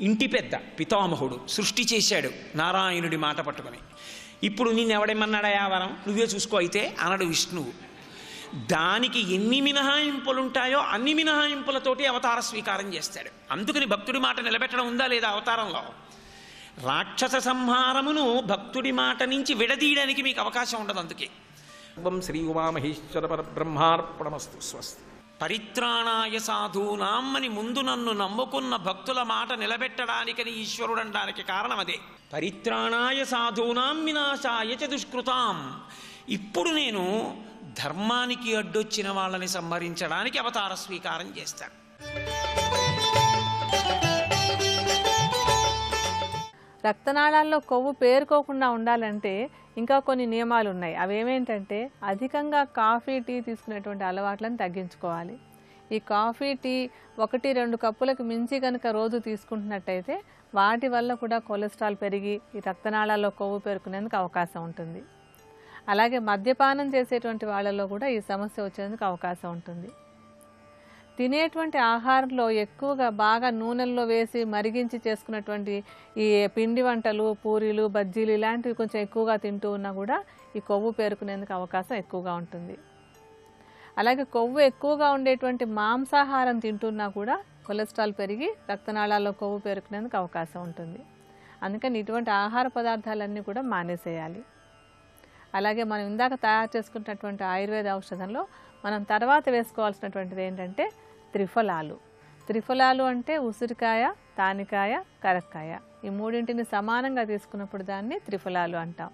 ఇంటి పెద్ద, పితామహుడు, సృష్టి చేశాడు నారాయణుడి మాట పట్టుకొని. ఇప్పుడు నిన్నెవడేమన్నాడా యావరం, నువ్వే చూసుకో అయితే అనడు విష్ణువు. దానికి ఎన్ని మినహాయింపులుంటాయో అన్ని మినహాయింపులతోటి అవతార స్వీకారం చేస్తాడు. అందుకని భక్తుడి మాట నిలబెట్టడం ఉందా లేదా అవతారంలో? రాక్షస సంహారమును భక్తుడి మాట నుంచి విడదీయడానికి మీకు అవకాశం ఉండదు. అందుకే శ్రీ ఉమామహేశ్వర పరబ్రహ్మార్పణమస్తు. స్వస్తి. పరిత్రాణాయ సాధూనాం అని ముందు నన్ను నమ్ముకున్న భక్తుల మాట నిలబెట్టడానికని ఈశ్వరుడు అనడానికి కారణం అదే. పరిత్రాణాయ సాధూనాం వినాశాయ చ దుష్కృతాం. ఇప్పుడు నేను ధర్మానికి అడ్డొచ్చిన వాళ్ళని సంహరించడానికి అవతార స్వీకారం చేస్తాను. రక్తనాళాల్లో కొవ్వు పేరుకోకుండా ఉండాలంటే ఇంకా కొన్ని నియమాలు ఉన్నాయి. అవి ఏమేంటంటే అధికంగా కాఫీ టీ తీసుకునేటువంటి అలవాట్లను తగ్గించుకోవాలి. ఈ కాఫీ టీ 1-2 కప్పులకు మించి కనుక రోజు తీసుకుంటున్నట్టయితే వాటి వల్ల కూడా కొలెస్ట్రాల్ పెరిగి ఈ రక్తనాళాల్లో కొవ్వు పేరుకునేందుకు అవకాశం ఉంటుంది. అలాగే మద్యపానం చేసేటువంటి వాళ్ళలో కూడా ఈ సమస్య వచ్చేందుకు అవకాశం ఉంటుంది. తినేటువంటి ఆహారంలో ఎక్కువగా బాగా నూనెల్లో వేసి మరిగించి చేసుకున్నటువంటి ఈ పిండి వంటలు, పూరీలు, బజ్జీలు ఇలాంటివి కొంచెం ఎక్కువగా తింటూ ఉన్నా కూడా ఈ కొవ్వు పేరుకునేందుకు అవకాశం ఎక్కువగా ఉంటుంది. అలాగే కొవ్వు ఎక్కువగా ఉండేటువంటి మాంసాహారం తింటున్నా కూడా కొలెస్ట్రాల్ పెరిగి రక్తనాళాల్లో కొవ్వు పేరుకునేందుకు అవకాశం ఉంటుంది. అందుకని ఇటువంటి ఆహార పదార్థాలన్నీ కూడా మానేసేయాలి. అలాగే మనం ఇందాక తయారు చేసుకున్నటువంటి ఆయుర్వేద ఔషధంలో మనం తర్వాత వేసుకోవాల్సినటువంటిది ఏంటంటే త్రిఫలాలు. త్రిఫలాలు అంటే ఉసిరికాయ, తానికాయ, కరక్కాయ ఈ మూడింటిని సమానంగా తీసుకున్నప్పుడు దాన్ని త్రిఫలాలు అంటాం.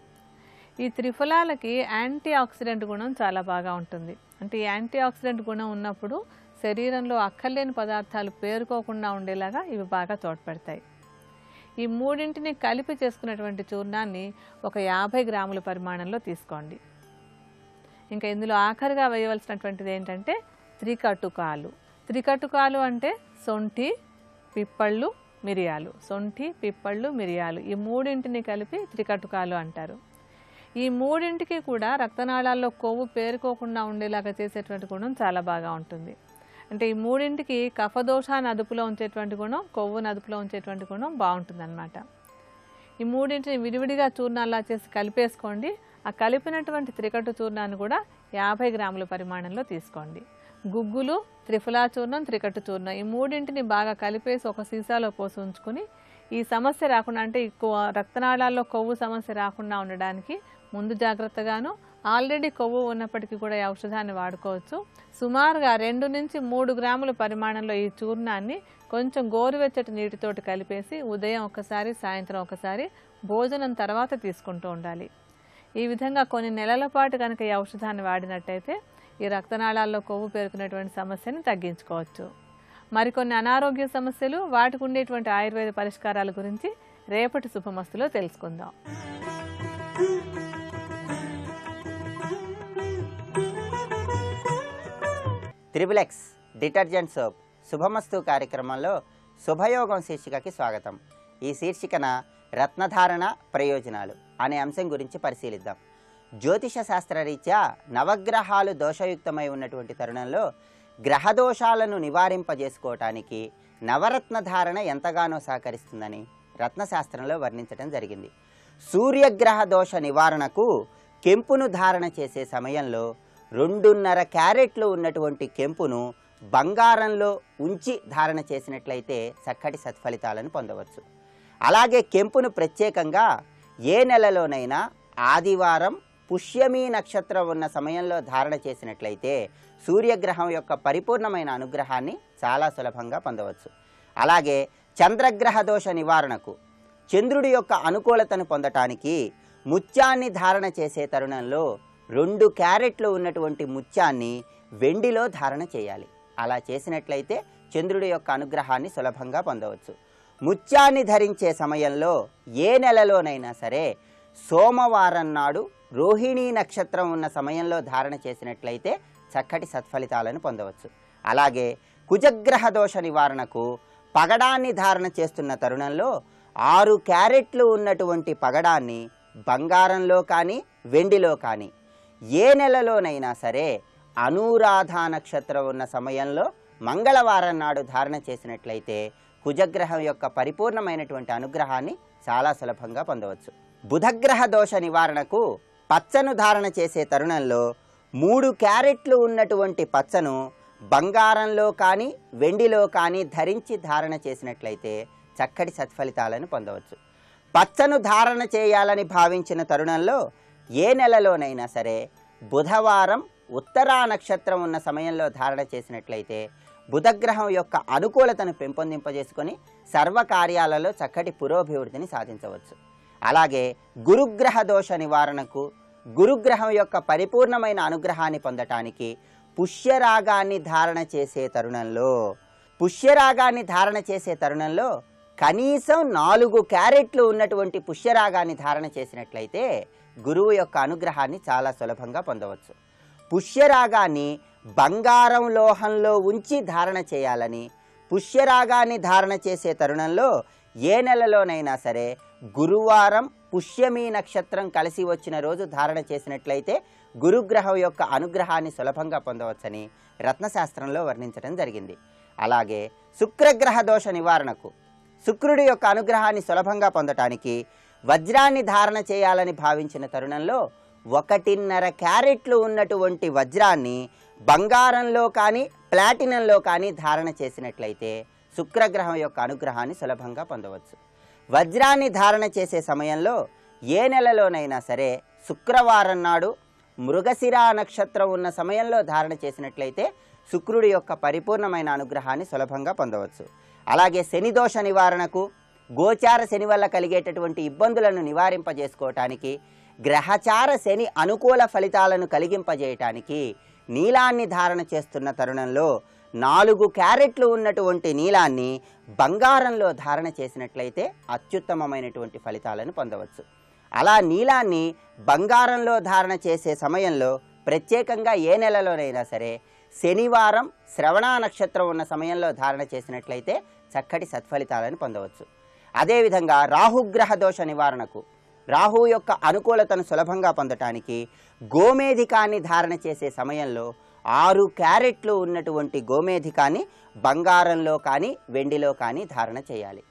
ఈ త్రిఫలాలకి యాంటీ ఆక్సిడెంట్ గుణం చాలా బాగా ఉంటుంది. అంటే ఈ యాంటీ ఆక్సిడెంట్ గుణం ఉన్నప్పుడు శరీరంలో అక్కర్లేని పదార్థాలు పేరుకోకుండా ఉండేలాగా ఇవి బాగా తోడ్పడతాయి. ఈ మూడింటిని కలిపి చేసుకున్నటువంటి చూర్ణాన్ని ఒక 50 గ్రాముల పరిమాణంలో తీసుకోండి. ఇంకా ఇందులో ఆఖరిగా వేయవలసినటువంటిది ఏంటంటే త్రికటుకాలు. త్రికటుకాలు అంటే సొంఠి, పిప్పళ్ళు, మిరియాలు. సొంఠి, పిప్పళ్ళు, మిరియాలు ఈ మూడింటిని కలిపి త్రికటుకాలు అంటారు. ఈ మూడింటికి కూడా రక్తనాళాల్లో కొవ్వు పేరుకోకుండా ఉండేలాగా చేసేటువంటి గుణం చాలా బాగా ఉంటుంది. అంటే ఈ మూడింటికి కఫదోషాన్ని అదుపులో ఉంచేటువంటి గుణం, కొవ్వును అదుపులో ఉంచేటువంటి గుణం బాగుంటుందన్నమాట. ఈ మూడింటిని విడివిడిగా చూర్ణాల్లా చేసి కలిపేసుకోండి. ఆ కలిపినటువంటి త్రికటు చూర్ణాన్ని కూడా 50 గ్రాముల పరిమాణంలో తీసుకోండి. గుగ్గులు, త్రిఫలా చూర్ణం, త్రికటు చూర్ణం ఈ మూడింటిని బాగా కలిపేసి ఒక సీసాలో పోసి ఉంచుకుని ఈ సమస్య రాకుండా అంటే రక్తనాళాల్లో కొవ్వు సమస్య రాకుండా ఉండడానికి ముందు జాగ్రత్తగాను ఆల్రెడీ కొవ్వు ఉన్నప్పటికీ కూడా ఈ ఔషధాన్ని వాడుకోవచ్చు. సుమారుగా 2 నుంచి 3 గ్రాముల పరిమాణంలో ఈ చూర్ణాన్ని కొంచెం గోరువెచ్చటి నీటితోటి కలిపేసి ఉదయం ఒకసారి, సాయంత్రం ఒకసారి, భోజనం తర్వాత తీసుకుంటూ ఉండాలి. ఈ విధంగా కొన్ని నెలల పాటు కనుక ఈ ఔషధాన్ని వాడినట్టయితే ఈ రక్తనాళాల్లో కొవ్వు పేరుకునేటువంటి సమస్యను తగ్గించుకోవచ్చు. మరికొన్ని అనారోగ్య సమస్యలు, వాటికి ఉండేటువంటి ఆయుర్వేద పరిష్కారాల గురించి రేపటి శుభమస్తులో తెలుసుకుందాం. త్రిబులెక్స్ డిటర్జెంట్ సోప్ శుభమస్తు కార్యక్రమంలో శుభయోగం శీర్షికకి స్వాగతం. ఈ శీర్షికన రత్నధారణ ప్రయోజనాలు అనే అంశం గురించి పరిశీలిద్దాం. జ్యోతిష శాస్త్రరీత్యా నవగ్రహాలు దోషయుక్తమై ఉన్నటువంటి తరుణంలో గ్రహదోషాలను నివారింపజేసుకోవటానికి నవరత్న ధారణ ఎంతగానో సహకరిస్తుందని రత్నశాస్త్రంలో వర్ణించడం జరిగింది. సూర్యగ్రహ దోష నివారణకు కెంపును ధారణ చేసే సమయంలో 2.5 క్యారెట్లు ఉన్నటువంటి కెంపును బంగారంలో ఉంచి ధారణ చేసినట్లయితే చక్కటి సత్ఫలితాలను పొందవచ్చు. అలాగే కెంపును ప్రత్యేకంగా ఏ నెలలోనైనా ఆదివారం పుష్యమి నక్షత్రం ఉన్న సమయంలో ధారణ చేసినట్లయితే సూర్యగ్రహం యొక్క పరిపూర్ణమైన అనుగ్రహాన్ని చాలా సులభంగా పొందవచ్చు. అలాగే చంద్రగ్రహ దోష నివారణకు చంద్రుడి యొక్క అనుకూలతను పొందటానికి ముత్యాన్ని ధారణ చేసే తరుణంలో 2 క్యారెట్లు ఉన్నటువంటి ముత్యాన్ని వెండిలో ధారణ చేయాలి. అలా చేసినట్లయితే చంద్రుడి యొక్క అనుగ్రహాన్ని సులభంగా పొందవచ్చు. ముత్యాన్ని ధరించే సమయంలో ఏ నెలలోనైనా సరే సోమవారం నాడు రోహిణీ నక్షత్రం ఉన్న సమయంలో ధారణ చేసినట్లయితే చక్కటి సత్ఫలితాలను పొందవచ్చు. అలాగే కుజగ్రహ దోష నివారణకు పగడాన్ని ధారణ చేస్తున్న తరుణంలో 6 క్యారెట్లు ఉన్నటువంటి పగడాన్ని బంగారంలో కానీ వెండిలో కానీ ఏ నెలలోనైనా సరే అనురాధ నక్షత్రం ఉన్న సమయంలో మంగళవారం నాడు ధారణ చేసినట్లయితే కుజగ్రహం యొక్క పరిపూర్ణమైనటువంటి అనుగ్రహాన్ని చాలా సులభంగా పొందవచ్చు. బుధగ్రహ దోష నివారణకు పచ్చను ధారణ చేసే తరుణంలో 3 క్యారెట్లు ఉన్నటువంటి పచ్చను బంగారంలో కానీ వెండిలో కానీ ధరించి ధారణ చేసినట్లయితే చక్కటి సత్ఫలితాలను పొందవచ్చు. పచ్చను ధారణ చేయాలని భావించిన తరుణంలో ఏ నెలలోనైనా సరే బుధవారం ఉత్తరా నక్షత్రం ఉన్న సమయంలో ధారణ చేసినట్లయితే బుధగ్రహం యొక్క అనుకూలతను పెంపొందింపజేసుకొని సర్వకార్యాలలో చక్కటి పురోభివృద్ధిని సాధించవచ్చు. అలాగే గురుగ్రహ దోష నివారణకు, గురుగ్రహం యొక్క పరిపూర్ణమైన అనుగ్రహాన్ని పొందటానికి పుష్యరాగాన్ని ధారణ చేసే తరుణంలో కనీసం 4 క్యారెట్లు ఉన్నటువంటి పుష్యరాగాన్ని ధారణ చేసినట్లయితే గురువు యొక్క అనుగ్రహాన్ని చాలా సులభంగా పొందవచ్చు. పుష్యరాగాన్ని బంగారం లోహంలో ఉంచి ధారణ చేయాలని, పుష్యరాగాన్ని ధారణ చేసే తరుణంలో ఏ నెలలోనైనా సరే గురువారం పుష్యమి నక్షత్రం కలిసి వచ్చిన రోజు ధారణ చేసినట్లయితే గురుగ్రహం యొక్క అనుగ్రహాన్ని సులభంగా పొందవచ్చని రత్నశాస్త్రంలో వర్ణించడం జరిగింది. అలాగే శుక్రగ్రహ దోష నివారణకు, శుక్రుడి యొక్క అనుగ్రహాన్ని సులభంగా పొందటానికి వజ్రాన్ని ధారణ చేయాలని భావించిన తరుణంలో 1.5 క్యారెట్లు ఉన్నటువంటి వజ్రాన్ని బంగారంలో కానీ ప్లాటినంలో కానీ ధారణ చేసినట్లయితే శుక్రగ్రహం యొక్క అనుగ్రహాన్ని సులభంగా పొందవచ్చు. వజ్రాన్ని ధారణ చేసే సమయంలో ఏ నెలలోనైనా సరే శుక్రవారం నాడు మృగశిరా నక్షత్రం ఉన్న సమయంలో ధారణ చేసినట్లయితే శుక్రుడి యొక్క పరిపూర్ణమైన అనుగ్రహాన్ని సులభంగా పొందవచ్చు. అలాగే శని దోష నివారణకు, గోచార శని వల్ల కలిగేటటువంటి ఇబ్బందులను నివారింపజేసుకోవటానికి, గ్రహచార శని అనుకూల ఫలితాలను కలిగింపజేయటానికి నీలాన్ని ధారణ చేస్తున్న తరుణంలో 4 క్యారెట్లు ఉన్నటువంటి నీలాన్ని బంగారంలో ధారణ చేసినట్లయితే అత్యుత్తమమైనటువంటి ఫలితాలను పొందవచ్చు. అలా నీలాన్ని బంగారంలో ధారణ చేసే సమయంలో ప్రత్యేకంగా ఏ నెలలోనైనా సరే శనివారం శ్రవణ నక్షత్రం ఉన్న సమయంలో ధారణ చేసినట్లయితే చక్కటి సత్ఫలితాలను పొందవచ్చు. అదేవిధంగా రాహుగ్రహ దోష నివారణకు, రాహు యొక్క అనుకూలతను సులభంగా పొందటానికి గోమేధికాన్ని ధారణ చేసే సమయంలో 6 క్యారెట్లు ఉన్నటువంటి గోమేధికాన్ని బంగారంలో కానీ వెండిలో కానీ ధారణ చేయాలి.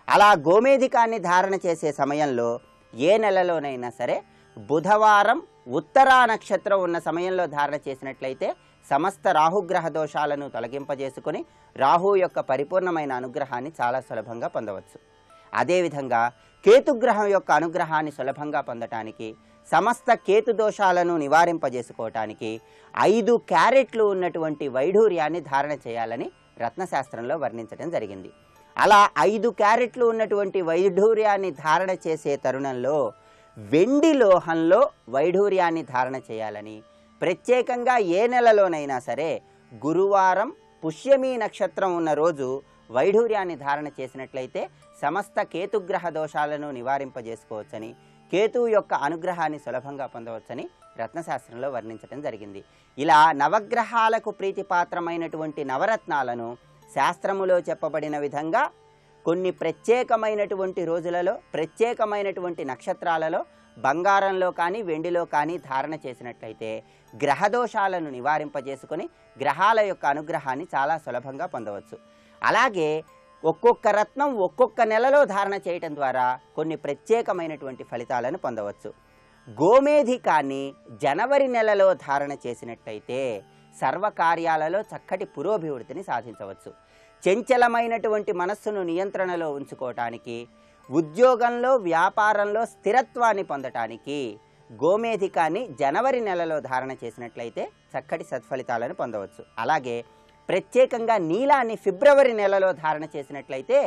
అలా గోమేధికాన్ని ధారణ చేసే సమయంలో ఏ నెలలోనైనా సరే బుధవారం ఉత్తరా నక్షత్రం ఉన్న సమయంలో ధారణ చేసినట్లయితే సమస్త రాహుగ్రహ దోషాలను తొలగింపజేసుకొని రాహు యొక్క పరిపూర్ణమైన అనుగ్రహాన్ని చాలా సులభంగా పొందవచ్చు. అదేవిధంగా కేతుగ్రహం యొక్క అనుగ్రహాన్ని సులభంగా పొందటానికి, సమస్త కేతు దోషాలను నివారింపజేసుకోవటానికి 5 క్యారెట్లు ఉన్నటువంటి వైఢూర్యాన్ని ధారణ చేయాలని రత్నశాస్త్రంలో వర్ణించడం జరిగింది. అలా 5 క్యారెట్లు ఉన్నటువంటి వైఢూర్యాన్ని ధారణ చేసే తరుణంలో వెండి లోహంలో వైఢూర్యాన్ని ధారణ చేయాలని, ప్రత్యేకంగా ఏ నెలలోనైనా సరే గురువారం పుష్యమి నక్షత్రం ఉన్న రోజు వైఢూర్యాన్ని ధారణ చేసినట్లయితే సమస్త కేతుగ్రహ దోషాలను నివారింపజేసుకోవచ్చని, కేతువు యొక్క అనుగ్రహాన్ని సులభంగా పొందవచ్చని రత్నశాస్త్రంలో వర్ణించడం జరిగింది. ఇలా నవగ్రహాలకు ప్రీతిపాత్రమైనటువంటి నవరత్నాలను శాస్త్రములో చెప్పబడిన విధంగా కొన్ని ప్రత్యేకమైనటువంటి రోజులలో, ప్రత్యేకమైనటువంటి నక్షత్రాలలో బంగారంలో కానీ వెండిలో కానీ ధారణ చేసినట్లయితే గ్రహదోషాలను నివారింపజేసుకొని గ్రహాల యొక్క అనుగ్రహాన్ని చాలా సులభంగా పొందవచ్చు. అలాగే ఒక్కొక్క రత్నం ఒక్కొక్క నెలలో ధారణ చేయటం ద్వారా కొన్ని ప్రత్యేకమైనటువంటి ఫలితాలను పొందవచ్చు. గోమేధికాన్ని జనవరి నెలలో ధారణ చేసినట్లయితే సర్వకార్యాలలో చక్కటి పురోభివృద్ధిని సాధించవచ్చు. చంచలమైనటువంటి మనస్సును నియంత్రణలో ఉంచుకోవటానికి, ఉద్యోగంలో వ్యాపారంలో స్థిరత్వాన్ని పొందటానికి గోమేధికాన్ని జనవరి నెలలో ధారణ చేసినట్లయితే చక్కటి సత్ఫలితాలను పొందవచ్చు. అలాగే ప్రత్యేకంగా నీలాన్ని ఫిబ్రవరి నెలలో ధారణ చేసినట్లయితే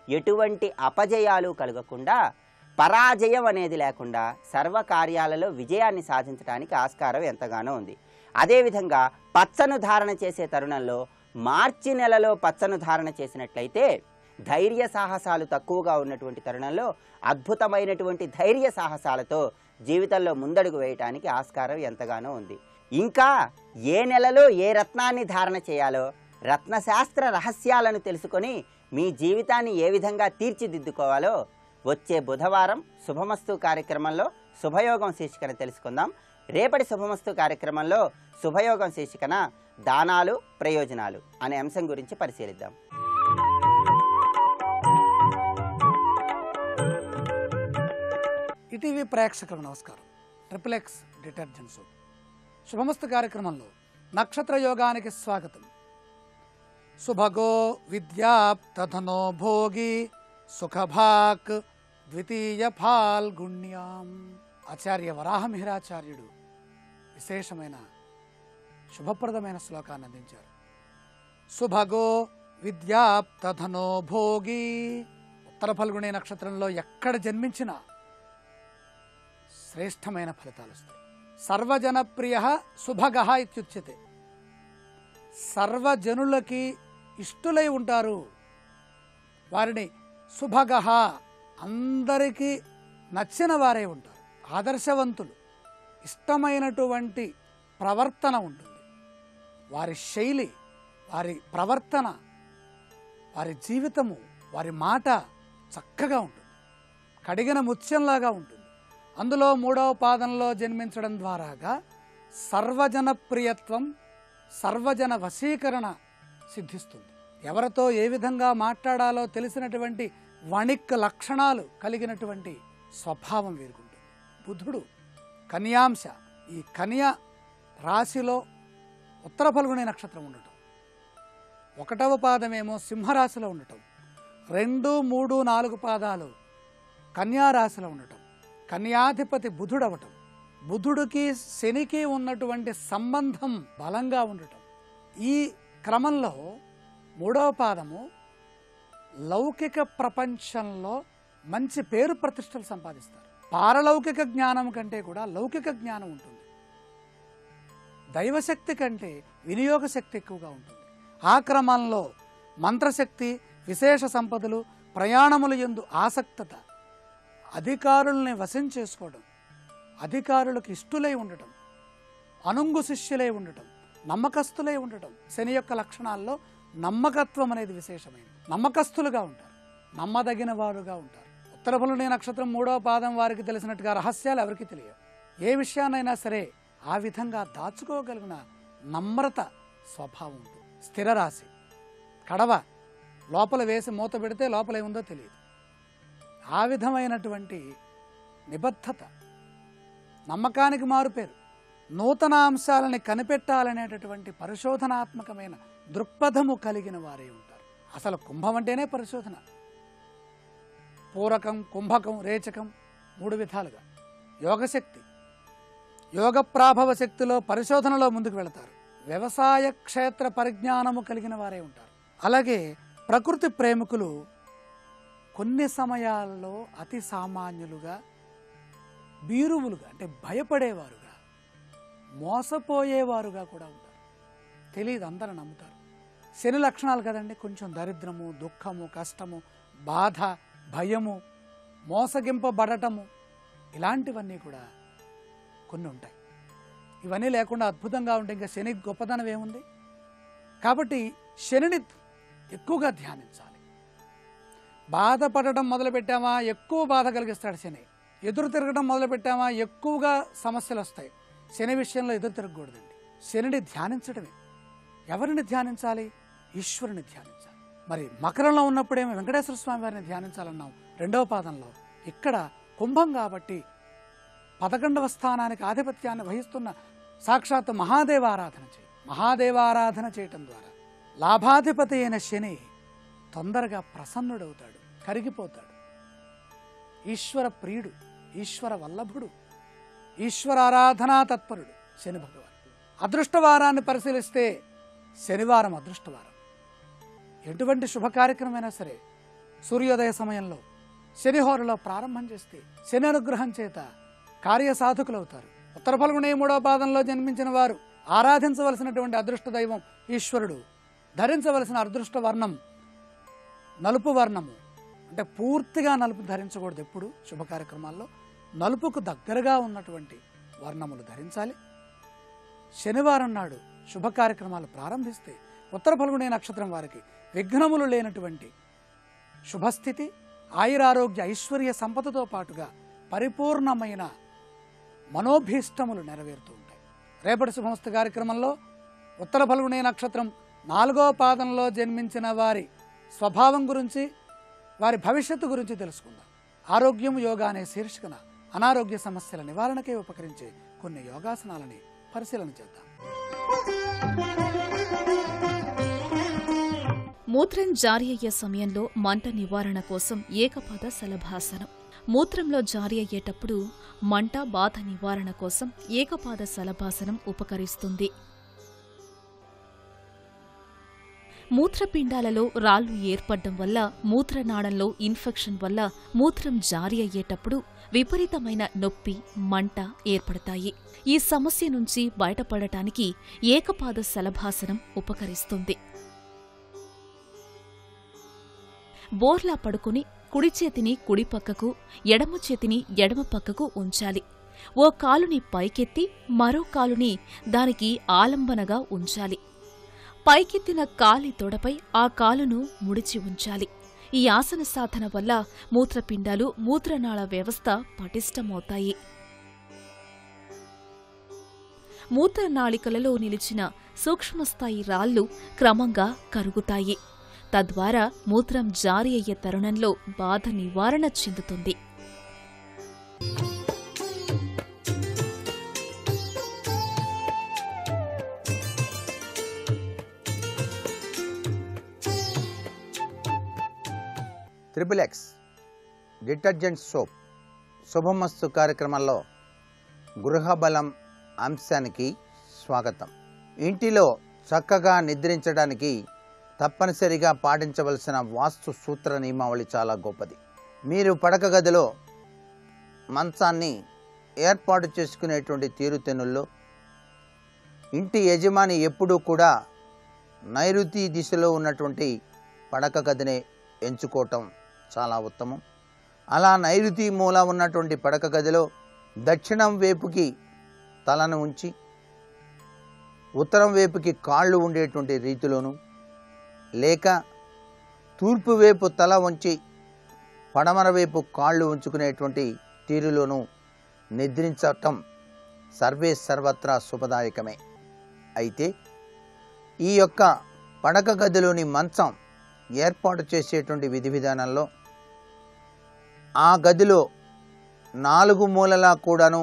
ఎటువంటి అపజయాలు కలగకుండా, పరాజయం అనేది లేకుండా సర్వకార్యాలలో విజయాన్ని సాధించడానికి ఆస్కారం ఎంతగానో ఉంది. అదేవిధంగా పచ్చను ధారణ చేసే తరుణంలో మార్చి నెలలో పచ్చను ధారణ చేసినట్లయితే ధైర్య సాహసాలు తక్కువగా ఉన్నటువంటి తరుణంలో అద్భుతమైనటువంటి ధైర్య సాహసాలతో జీవితంలో ముందడుగు వేయటానికి ఆస్కారం ఎంతగానో ఉంది. ఇంకా ఏ నెలలో ఏ రత్నాన్ని ధారణ చేయాలో రత్నశాస్త్ర రహస్యాలను తెలుసుకొని మీ జీవితాన్ని ఏ విధంగా తీర్చిదిద్దుకోవాలో వచ్చే బుధవారం శుభమస్తు కార్యక్రమంలో శుభయోగం శీర్షికన తెలుసుకుందాం. రేపటి శుభమస్తు కార్యక్రమంలో శుభయోగం శీర్షికన దానాలు ప్రయోజనాలు అనే అంశం గురించి పరిశీలిద్దాం. ఈటీవీ ప్రేక్షకులకు నమస్కారం. ట్రిపుల్ ఎక్స్ డిటర్జెంట్ సోప్ శుభమస్తు కార్యక్రమంలో నక్షత్ర యోగానికి స్వాగతం. శుభగో విద్యాప్తధనో భోగి సుఖభాక్ ద్వితీయ ఫాల్గుణ్యాం. ఆచార్య వరాహమిహిరాచార్యుడు విశేషమైన శుభప్రదమైన శ్లోకాన్ని అందించారు. శుభగో విద్యాప్తధనో భోగి. ఉత్తర ఫల్గుణి నక్షత్రంలో ఎక్కడ జన్మించినా శ్రేష్టమైన ఫలితాలు వస్తాయి. సర్వజనప్రియ శుభగ ఇత్యుచ్యతే. సర్వజనులకి ఇష్టులై ఉంటారు. వారిని శుభగ, అందరికీ నచ్చిన వారే ఉంటారు. ఆదర్శవంతులు, ఇష్టమైనటువంటి ప్రవర్తన ఉంటుంది. వారి శైలి, వారి ప్రవర్తన, వారి జీవితము, వారి మాట చక్కగా ఉంటుంది. కడిగిన ముత్యంలాగా ఉంటుంది. అందులో 3వ పాదంలో జన్మించడం ద్వారాగా సర్వజన ప్రియత్వం, సర్వజన వశీకరణ సిద్ధిస్తుంది. ఎవరితో ఏ విధంగా మాట్లాడాలో తెలిసినటువంటి వణిక్ లక్షణాలు కలిగినటువంటి స్వభావం వీరుకుంటుంది. బుధుడు కన్యాంశ. ఈ కన్యా రాశిలో ఉత్తర ఫల్గుణి నక్షత్రం ఉండటం, 1వ పాదమేమో సింహరాశిలో ఉండటం, 2, 3, 4 పాదాలు కన్యా రాశిలో ఉండటం, కన్యాధిపతి బుధుడవటం, బుధుడికి శనికి ఉన్నటువంటి సంబంధం బలంగా ఉండటం. ఈ క్రమంలో 3వ పాదము లౌకిక ప్రపంచంలో మంచి పేరు ప్రతిష్టలు సంపాదిస్తారు. పారలౌకిక జ్ఞానం కంటే కూడా లౌకిక జ్ఞానం ఉంటుంది. దైవశక్తి కంటే వినియోగ శక్తి ఎక్కువగా ఉంటుంది. ఆ క్రమంలో మంత్రశక్తి, విశేష సంపదలు, ప్రయాణముల యందు ఆసక్తత, అధికారుల్ని వశం చేసుకోవడం, అధికారులకు ఇష్టులై ఉండటం, అనుంగు శిష్యులై ఉండటం, నమ్మకస్తులై ఉండటం. శని యొక్క లక్షణాల్లో నమ్మకత్వం అనేది విశేషమైనది. నమ్మకస్తులుగా ఉంటారు, నమ్మదగిన వారుగా ఉంటారు. ఉత్తర ఫల్గుణి నక్షత్రం 3వ పాదం వారికి తెలిసినట్టుగా రహస్యాలు ఎవరికి తెలియవు. ఏ విషయాన్నైనా సరే ఆ విధంగా దాచుకోగలిగిన నమ్రత స్వభావం ఉంటుంది. స్థిర రాశి, కడవ లోపల వేసి మూత పెడితే లోపల ఏముందో తెలియదు. ఆ విధమైనటువంటి నిబద్ధత, నమ్మకానికి మారుపేరు. నూతన అంశాలని కనిపెట్టాలనేటటువంటి పరిశోధనాత్మకమైన దృక్పథము కలిగిన వారే ఉంటారు. అసలు కుంభం అంటేనే పరిశోధన. పూరకం, కుంభకం, రేచకం 3 విధాలుగా. యోగశక్తి, యోగ ప్రాభవ శక్తిలో పరిశోధనలో ముందుకు వెళతారు. వ్యవసాయ క్షేత్ర పరిజ్ఞానము కలిగిన వారే ఉంటారు. అలాగే ప్రకృతి ప్రేమికులు కొన్ని సమయాల్లో అతి సామాన్యులుగా, బీరువులుగా అంటే భయపడేవారుగా, మోసపోయేవారుగా కూడా ఉంటారు. తెలియదు, అందరూ నమ్ముతారు. శని లక్షణాలు కదండి, కొంచెం దరిద్రము, దుఃఖము, కష్టము, బాధ, భయము, మోసగింపబడటము, ఇలాంటివన్నీ కూడా కొన్ని ఉంటాయి. ఇవన్నీ లేకుండా అద్భుతంగా ఉంటే ఇంకా శని గొప్పదనం ఏముంది? కాబట్టి శనిని ఎక్కువగా ధ్యానించాలి. బాధపడటం మొదలుపెట్టామా ఎక్కువ బాధ కలిగిస్తాడు శని. ఎదురు తిరగడం మొదలుపెట్టామా ఎక్కువగా సమస్యలు వస్తాయి. శని విషయంలో ఎదురు తిరగకూడదండి. శనిని ధ్యానించడమే. ఎవరిని ధ్యానించాలి? ఈశ్వరుని ధ్యానించాలి. మరి మకరంలో ఉన్నప్పుడేమో వెంకటేశ్వర స్వామి వారిని ధ్యానించాలన్నాం 2వ పాదంలో. ఇక్కడ కుంభం కాబట్టి 11వ స్థానానికి ఆధిపత్యాన్ని వహిస్తున్న సాక్షాత్ మహాదేవారాధన చేయి. మహాదేవారాధన చేయటం ద్వారా లాభాధిపతి అయిన శని తొందరగా ప్రసన్నుడవుతాడు, కరిగిపోతాడు. ఈశ్వర ప్రియుడు, ఈశ్వర వల్లభుడు, ఈశ్వరారాధనా తత్పరుడు శని భగవానుడు. అదృష్టవారాన్ని పరిశీలిస్తే శనివారం అదృష్టవారం. ఎటువంటి శుభ కార్యక్రమైనా సరే సూర్యోదయ సమయంలో శనిహోరలో ప్రారంభం చేస్తే శని అనుగ్రహం చేత కార్యసాధకులవుతారు. ఉత్తర ఫల్గుణి 3వ పాదంలో జన్మించిన వారు ఆరాధించవలసినటువంటి అదృష్ట దైవం ఈశ్వరుడు. ధరించవలసిన అదృష్ట వర్ణం నలుపు వర్ణము. అంటే పూర్తిగా నలుపు ధరించకూడదు. ఎప్పుడు శుభ కార్యక్రమాల్లో నలుపుకు దగ్గరగా ఉన్నటువంటి వర్ణములు ధరించాలి. శనివారం నాడు శుభ కార్యక్రమాలు ప్రారంభిస్తే ఉత్తర ఫల్గుణి నక్షత్రం వారికి విఘ్నములు లేనటువంటి శుభస్థితి, ఆయురారోగ్య ఐశ్వర్య సంపదతో పాటుగా పరిపూర్ణమైన మనోభీష్టములు నెరవేరుతూ ఉంటాయి. రేపటి శుభమస్తు కార్యక్రమంలో ఉత్తర ఫల్గుణి నక్షత్రం 4వ పాదంలో జన్మించిన వారి స్వభావం గురించి, వారి భవిష్యత్తు గురించి తెలుసుకుందాం. ఆరోగ్యం యోగా అనే శీర్షికన అనారోగ్య సమస్యల నివారణకే ఉపకరించే కొన్ని యోగాసనాలని పరిశీలన చేద్దాం. మూత్రం జారీ అయ్యే సమయంలో మంట నివారణ కోసం ఏకపాద శలభాసనం. మూత్రంలో జారీ అయ్యేటప్పుడు మంట బాధ నివారణ కోసం ఏకపాద శలభాసనం ఉపకరిస్తుంది. మూత్రపిండాలలో రాళ్లు ఏర్పడ్డం వల్ల మూత్రనాళంలో ఇన్ఫెక్షన్ వల్ల మూత్రం జారీ అయ్యేటప్పుడు విపరీతమైన నొప్పి, మంట ఏర్పడతాయి. ఈ సమస్య నుంచి బయటపడటానికి ఏకపాద శలభాసనం ఉపకరిస్తుంది. బోర్లా పడుకుని కుడి చేతిని కుడి పక్కకు, ఎడమ చేతిని ఎడమ పక్కకు ఉంచాలి. ఓ కాలుని పైకెత్తి మరో కాలుని దానికి ఆలంబనగా ఉంచాలి. పైకెత్తిన కాలి తొడపై ఆ కాలును ముడిచి ఉంచాలి. ఈ ఆసన సాధన వల్ల మూత్రపిండాలు, మూత్రనాళ వ్యవస్థ పటిష్టమవుతాయి. మూత్రనాళికలలో నిలిచిన సూక్ష్మస్థాయి రాళ్లు క్రమంగా కరుగుతాయి. తద్వారా మూత్రం జారీ అయ్యే తరుణంలో బాధ నివారణ చెందుతుంది. ట్రిపుల్-ఎక్స్ డిటర్జెంట్ సోప్ శుభమస్తు కార్యక్రమంలో గృహబలం అంశానికి స్వాగతం. ఇంటిలో చక్కగా నిద్రించడానికి తప్పనిసరిగా పాటించవలసిన వాస్తు సూత్ర నియమావళి చాలా గొప్పది. మీరు పడక గదిలో మంచాన్ని ఏర్పాటు చేసుకునేటువంటి తీరుతెన్నుల్లో ఇంటి యజమాని ఎప్పుడూ కూడా నైరుతి దిశలో ఉన్నటువంటి పడక గదిని ఎంచుకోవటం చాలా ఉత్తమం. అలా నైరుతి మూల ఉన్నటువంటి పడక గదిలో దక్షిణం వైపుకి తలను ఉంచి ఉత్తరం వైపుకి కాళ్ళు ఉండేటువంటి రీతిలోనూ, లేక తూర్పు వైపు తల ఉంచి పడమర వైపు కాళ్ళు ఉంచుకునేటువంటి తీరులోనూ నిద్రించటం సర్వే సర్వత్రా శుభదాయకమే. అయితే ఈ యొక్క పడక గదిలోని మంచం ఏర్పాటు చేసేటువంటి విధి విధానంలో ఆ గదిలో 4 మూలలా కూడాను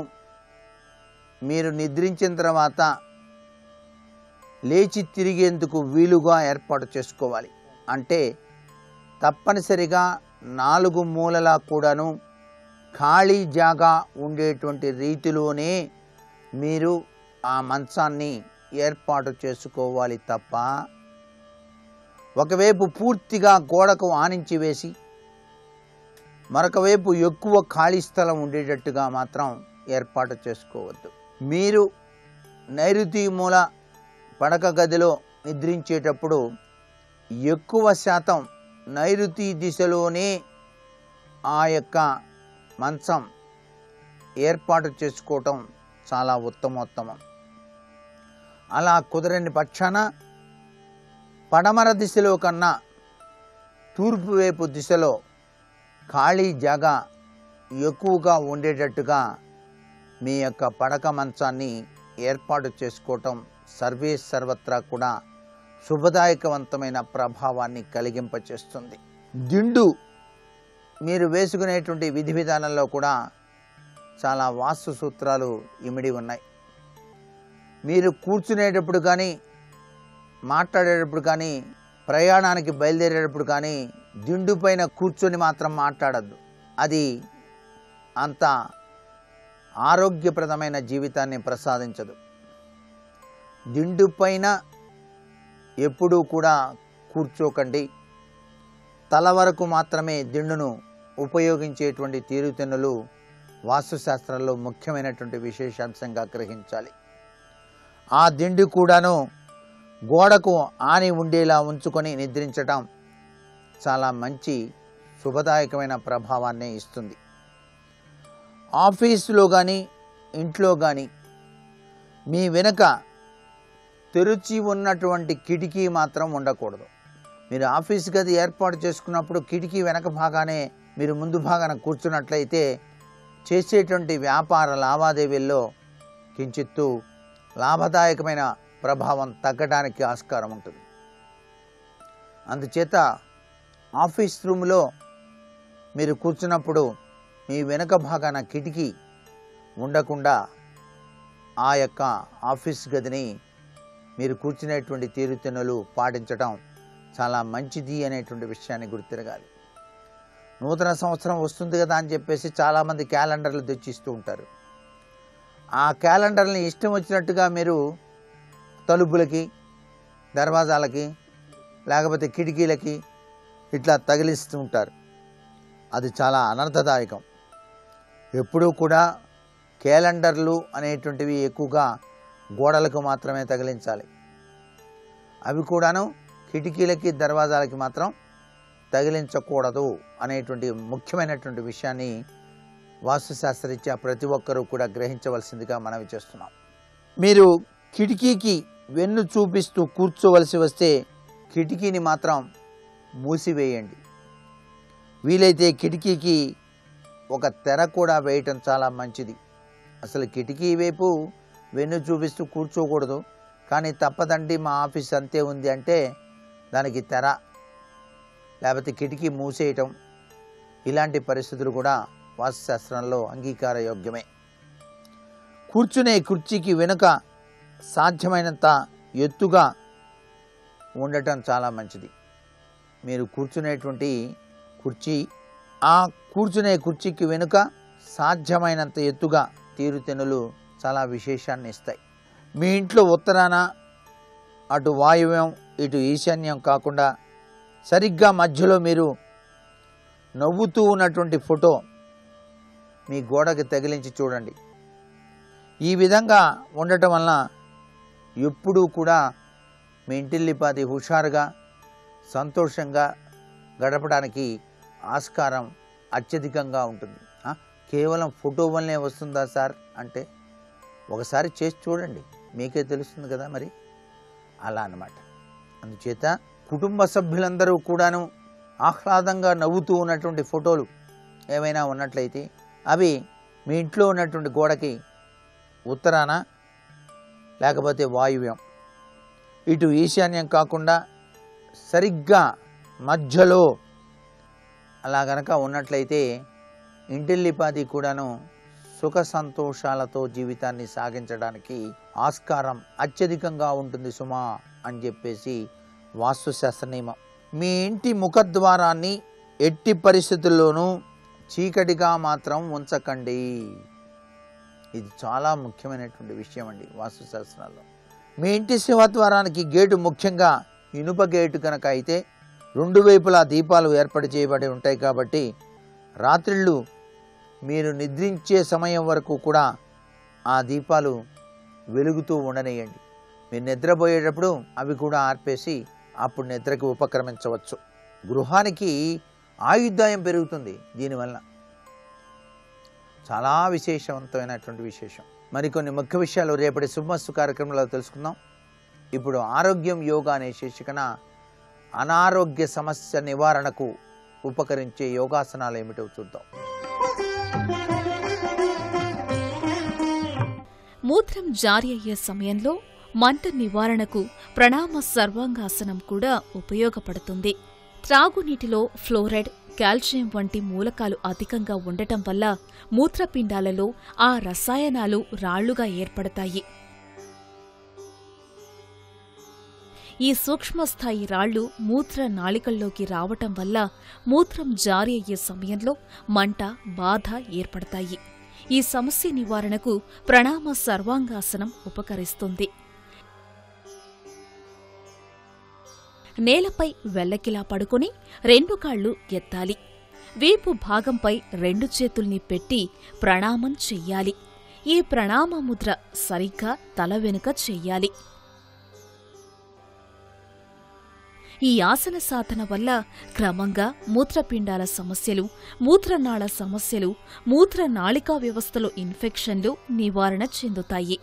మీరు నిద్రించిన తర్వాత లేచి తిరిగేందుకు వీలుగా ఏర్పాటు చేసుకోవాలి. అంటే తప్పనిసరిగా 4 మూలలా కూడాను ఖాళీ జాగా ఉండేటువంటి రీతిలోనే మీరు ఆ మంచాన్ని ఏర్పాటు చేసుకోవాలి తప్ప ఒకవైపు పూర్తిగా గోడకు ఆనించి వేసి మరొక వైపు ఎక్కువ ఖాళీ స్థలం ఉండేటట్టుగా మాత్రం ఏర్పాటు చేసుకోవద్దు. మీరు నైరుతి మూల పడక గదిలో నిద్రించేటప్పుడు ఎక్కువ శాతం నైరుతి దిశలోనే ఆ యొక్క మంచం ఏర్పాటు చేసుకోవటం చాలా ఉత్తమోత్తమం. అలా కుదరని పక్షాన పడమర దిశలో కన్నా తూర్పు వైపు దిశలో ఖాళీ జాగా ఎక్కువగా ఉండేటట్టుగా మీ యొక్క పడక మంచాన్ని ఏర్పాటు చేసుకోవటం సర్వే సర్వత్రా కూడా శుభదాయకవంతమైన ప్రభావాన్ని కలిగింపచేస్తుంది. దిండు మీరు వేసుకునేటువంటి విధి విధానంలో కూడా చాలా వాస్తు సూత్రాలు ఇమిడి ఉన్నాయి. మీరు కూర్చునేటప్పుడు కానీ, మాట్లాడేటప్పుడు కానీ, ప్రయాణానికి బయలుదేరేటప్పుడు కానీ దిండు పైన కూర్చొని మాత్రం మాట్లాడద్దు. అది అంత ఆరోగ్యప్రదమైన జీవితాన్ని ప్రసాదించదు. దిండు పైన ఎప్పుడూ కూడా కూర్చోకండి. తల వరకు మాత్రమే దిండును ఉపయోగించేటువంటి తీరుతెన్నులు వాస్తుశాస్త్రంలో ముఖ్యమైనటువంటి విశేషాంశంగా గ్రహించాలి. ఆ దిండు కూడాను గోడకు ఆని ఉండేలా ఉంచుకొని నిద్రించటం చాలా మంచి శుభదాయకమైన ప్రభావాన్ని ఇస్తుంది. ఆఫీసులో కానీ, ఇంట్లో కానీ మీ వెనుక తెరిచి ఉన్నటువంటి కిటికీ మాత్రం ఉండకూడదు. మీరు ఆఫీస్ గది ఏర్పాటు చేసుకున్నప్పుడు కిటికీ వెనక భాగానే మీరు ముందు భాగాన కూర్చున్నట్లయితే చేసేటువంటి వ్యాపార లావాదేవీల్లో కించిత్తు లాభదాయకమైన ప్రభావం తగ్గడానికి ఆస్కారం ఉంటుంది. అందుచేత ఆఫీస్ రూమ్లో మీరు కూర్చున్నప్పుడు మీ వెనుక భాగాన కిటికీ ఉండకుండా ఆ యొక్క ఆఫీస్ గదిని మీరు కూర్చునేటువంటి తీరుతెన్నులు పాటించడం చాలా మంచిది అనేటువంటి విషయాన్ని గుర్తిరగాలి. నూతన సంవత్సరం వస్తుంది కదా అని చెప్పేసి చాలామంది క్యాలెండర్లు తెచ్చిస్తూ ఉంటారు. ఆ క్యాలెండర్ని ఇష్టం వచ్చినట్టుగా మీరు తలుపులకి, దర్వాజాలకి, లేకపోతే కిటికీలకి ఇట్లా తగిలిస్తూ ఉంటారు. అది చాలా అనర్థదాయకం. ఎప్పుడూ కూడా క్యాలెండర్లు అనేటువంటివి ఎక్కువగా గోడలకు మాత్రమే తగిలించాలి. అవి కూడాను కిటికీలకి, దర్వాజాలకి మాత్రం తగిలించకూడదు అనేటువంటి ముఖ్యమైనటువంటి విషయాన్ని వాస్తుశాస్త్రరీత్యా ప్రతి ఒక్కరూ కూడా గ్రహించవలసిందిగా మనవి చేస్తున్నాం. మీరు కిటికీకి వెన్ను చూపిస్తూ కూర్చోవలసి వస్తే కిటికీని మాత్రం మూసివేయండి. వీలైతే కిటికీకి ఒక తెర కూడా వేయటం చాలా మంచిది. అసలు కిటికీ వైపు వెన్ను చూపిస్తూ కూర్చోకూడదు, కానీ తప్పదండి మా ఆఫీస్ అంతే ఉంది అంటే దానికి తెర లేకపోతే కిటికీ మూసేయటం, ఇలాంటి పరిస్థితులు కూడా వాస్తుశాస్త్రంలో అంగీకారయోగ్యమే. కూర్చునే కుర్చీకి వెనుక సాధ్యమైనంత ఎత్తుగా ఉండటం చాలా మంచిది. మీరు కూర్చునేటువంటి కుర్చీ, ఆ కూర్చునే కుర్చీకి వెనుక సాధ్యమైనంత ఎత్తుగా తీరుతెన్నులు చాలా విశేషాన్ని ఇస్తాయి. మీ ఇంట్లో ఉత్తరాన అటు వాయువ్యం ఇటు ఈశాన్యం కాకుండా సరిగ్గా మధ్యలో మీరు నవ్వుతూ ఉన్నటువంటి ఫోటో మీ గోడకి తగిలించి చూడండి. ఈ విధంగా ఉండటం వలన ఎప్పుడూ కూడా మీ ఇంటిల్లిపాది హుషారుగా సంతోషంగా గడపడానికి ఆస్కారం అత్యధికంగా ఉంటుంది. కేవలం ఫోటో వల్లనే వస్తుందా సార్ అంటే ఒకసారి చేసి చూడండి, మీకే తెలుస్తుంది కదా. మరి అలా అన్నమాట. అందుచేత కుటుంబ సభ్యులందరూ కూడాను ఆహ్లాదంగా నవ్వుతూ ఉన్నటువంటి ఫోటోలు ఏమైనా ఉన్నట్లయితే అవి మీ ఇంట్లో ఉన్నటువంటి గోడకి ఉత్తరాన లేకపోతే వాయువ్యం ఇటు ఈశాన్యం కాకుండా సరిగ్గా మధ్యలో అలా గనక ఉన్నట్లయితే ఇంటిల్లిపాది కూడాను సుఖ సంతోషాలతో జీవితాన్ని సాగించడానికి ఆస్కారం అత్యధికంగా ఉంటుంది సుమా అని చెప్పేసి వాస్తుశాస్త్ర నియమం. మీ ఇంటి ముఖద్వారాన్ని ఎట్టి పరిస్థితుల్లోనూ చీకటిగా మాత్రం ఉంచకండి. ఇది చాలా ముఖ్యమైనటువంటి విషయం అండి వాస్తుశాస్త్రాల్లో. మీ ఇంటి సింహద్వారానికి గేటు ముఖ్యంగా ఇనుప గేటు కనుక అయితే రెండు వైపులా దీపాలు ఏర్పాటు చేయబడి ఉంటాయి కాబట్టి రాత్రిళ్ళు మీరు నిద్రించే సమయం వరకు కూడా ఆ దీపాలు వెలుగుతూ ఉండనేయండి. మీరు నిద్రపోయేటప్పుడు అవి కూడా ఆర్పేసి అప్పుడు నిద్రకి ఉపక్రమించవచ్చు. గృహానికి ఆయుర్దాయం పెరుగుతుంది దీనివల్ల. చాలా విశేషవంతమైనటువంటి విశేషం. మరికొన్ని ముఖ్య విషయాలు రేపటి శుభమస్తు కార్యక్రమంలో తెలుసుకుందాం. ఇప్పుడు ఆరోగ్యం యోగా అనే శీర్షికన అనారోగ్య సమస్య నివారణకు ఉపకరించే యోగాసనాలు ఏమిటో చూద్దాం. మూత్రం జారీ అయ్యే సమయంలో మంట నివారణకు ప్రణామ సర్వాంగాసనం కూడా ఉపయోగపడుతుంది. త్రాగునీటిలో ఫ్లోరైడ్, కాల్షియం వంటి మూలకాలు అధికంగా ఉండటం వల్ల మూత్రపిండాలలో ఆ రసాయనాలు రాళ్లుగా ఏర్పడతాయి. ఈ సూక్ష్మస్థాయి రాళ్లు మూత్ర నాళికల్లోకి రావటం వల్ల మూత్రం జారీ అయ్యే సమయంలో మంట, బాధ ఏర్పడతాయి. ఈ సమస్య నివారణకు ప్రణామ సర్వాంగాసనం ఉపకరిస్తుంది. నేలపై వెల్లకిలా పడుకుని రెండు కాళ్లు ఎత్తాలి. వీపు భాగంపై రెండు చేతుల్ని పెట్టి ప్రణామం చెయ్యాలి. ఈ ప్రణామ ముద్ర సరిగ్గా తల వెనుక చెయ్యాలి. ఈ ఆసన సాధన వల్ల క్రమంగా మూత్రపిండాల సమస్యలు, మూత్రనాళ సమస్యలు, మూత్రనాళికా వ్యవస్థలో ఇన్ఫెక్షన్లు నివారణ చెందుతాయి.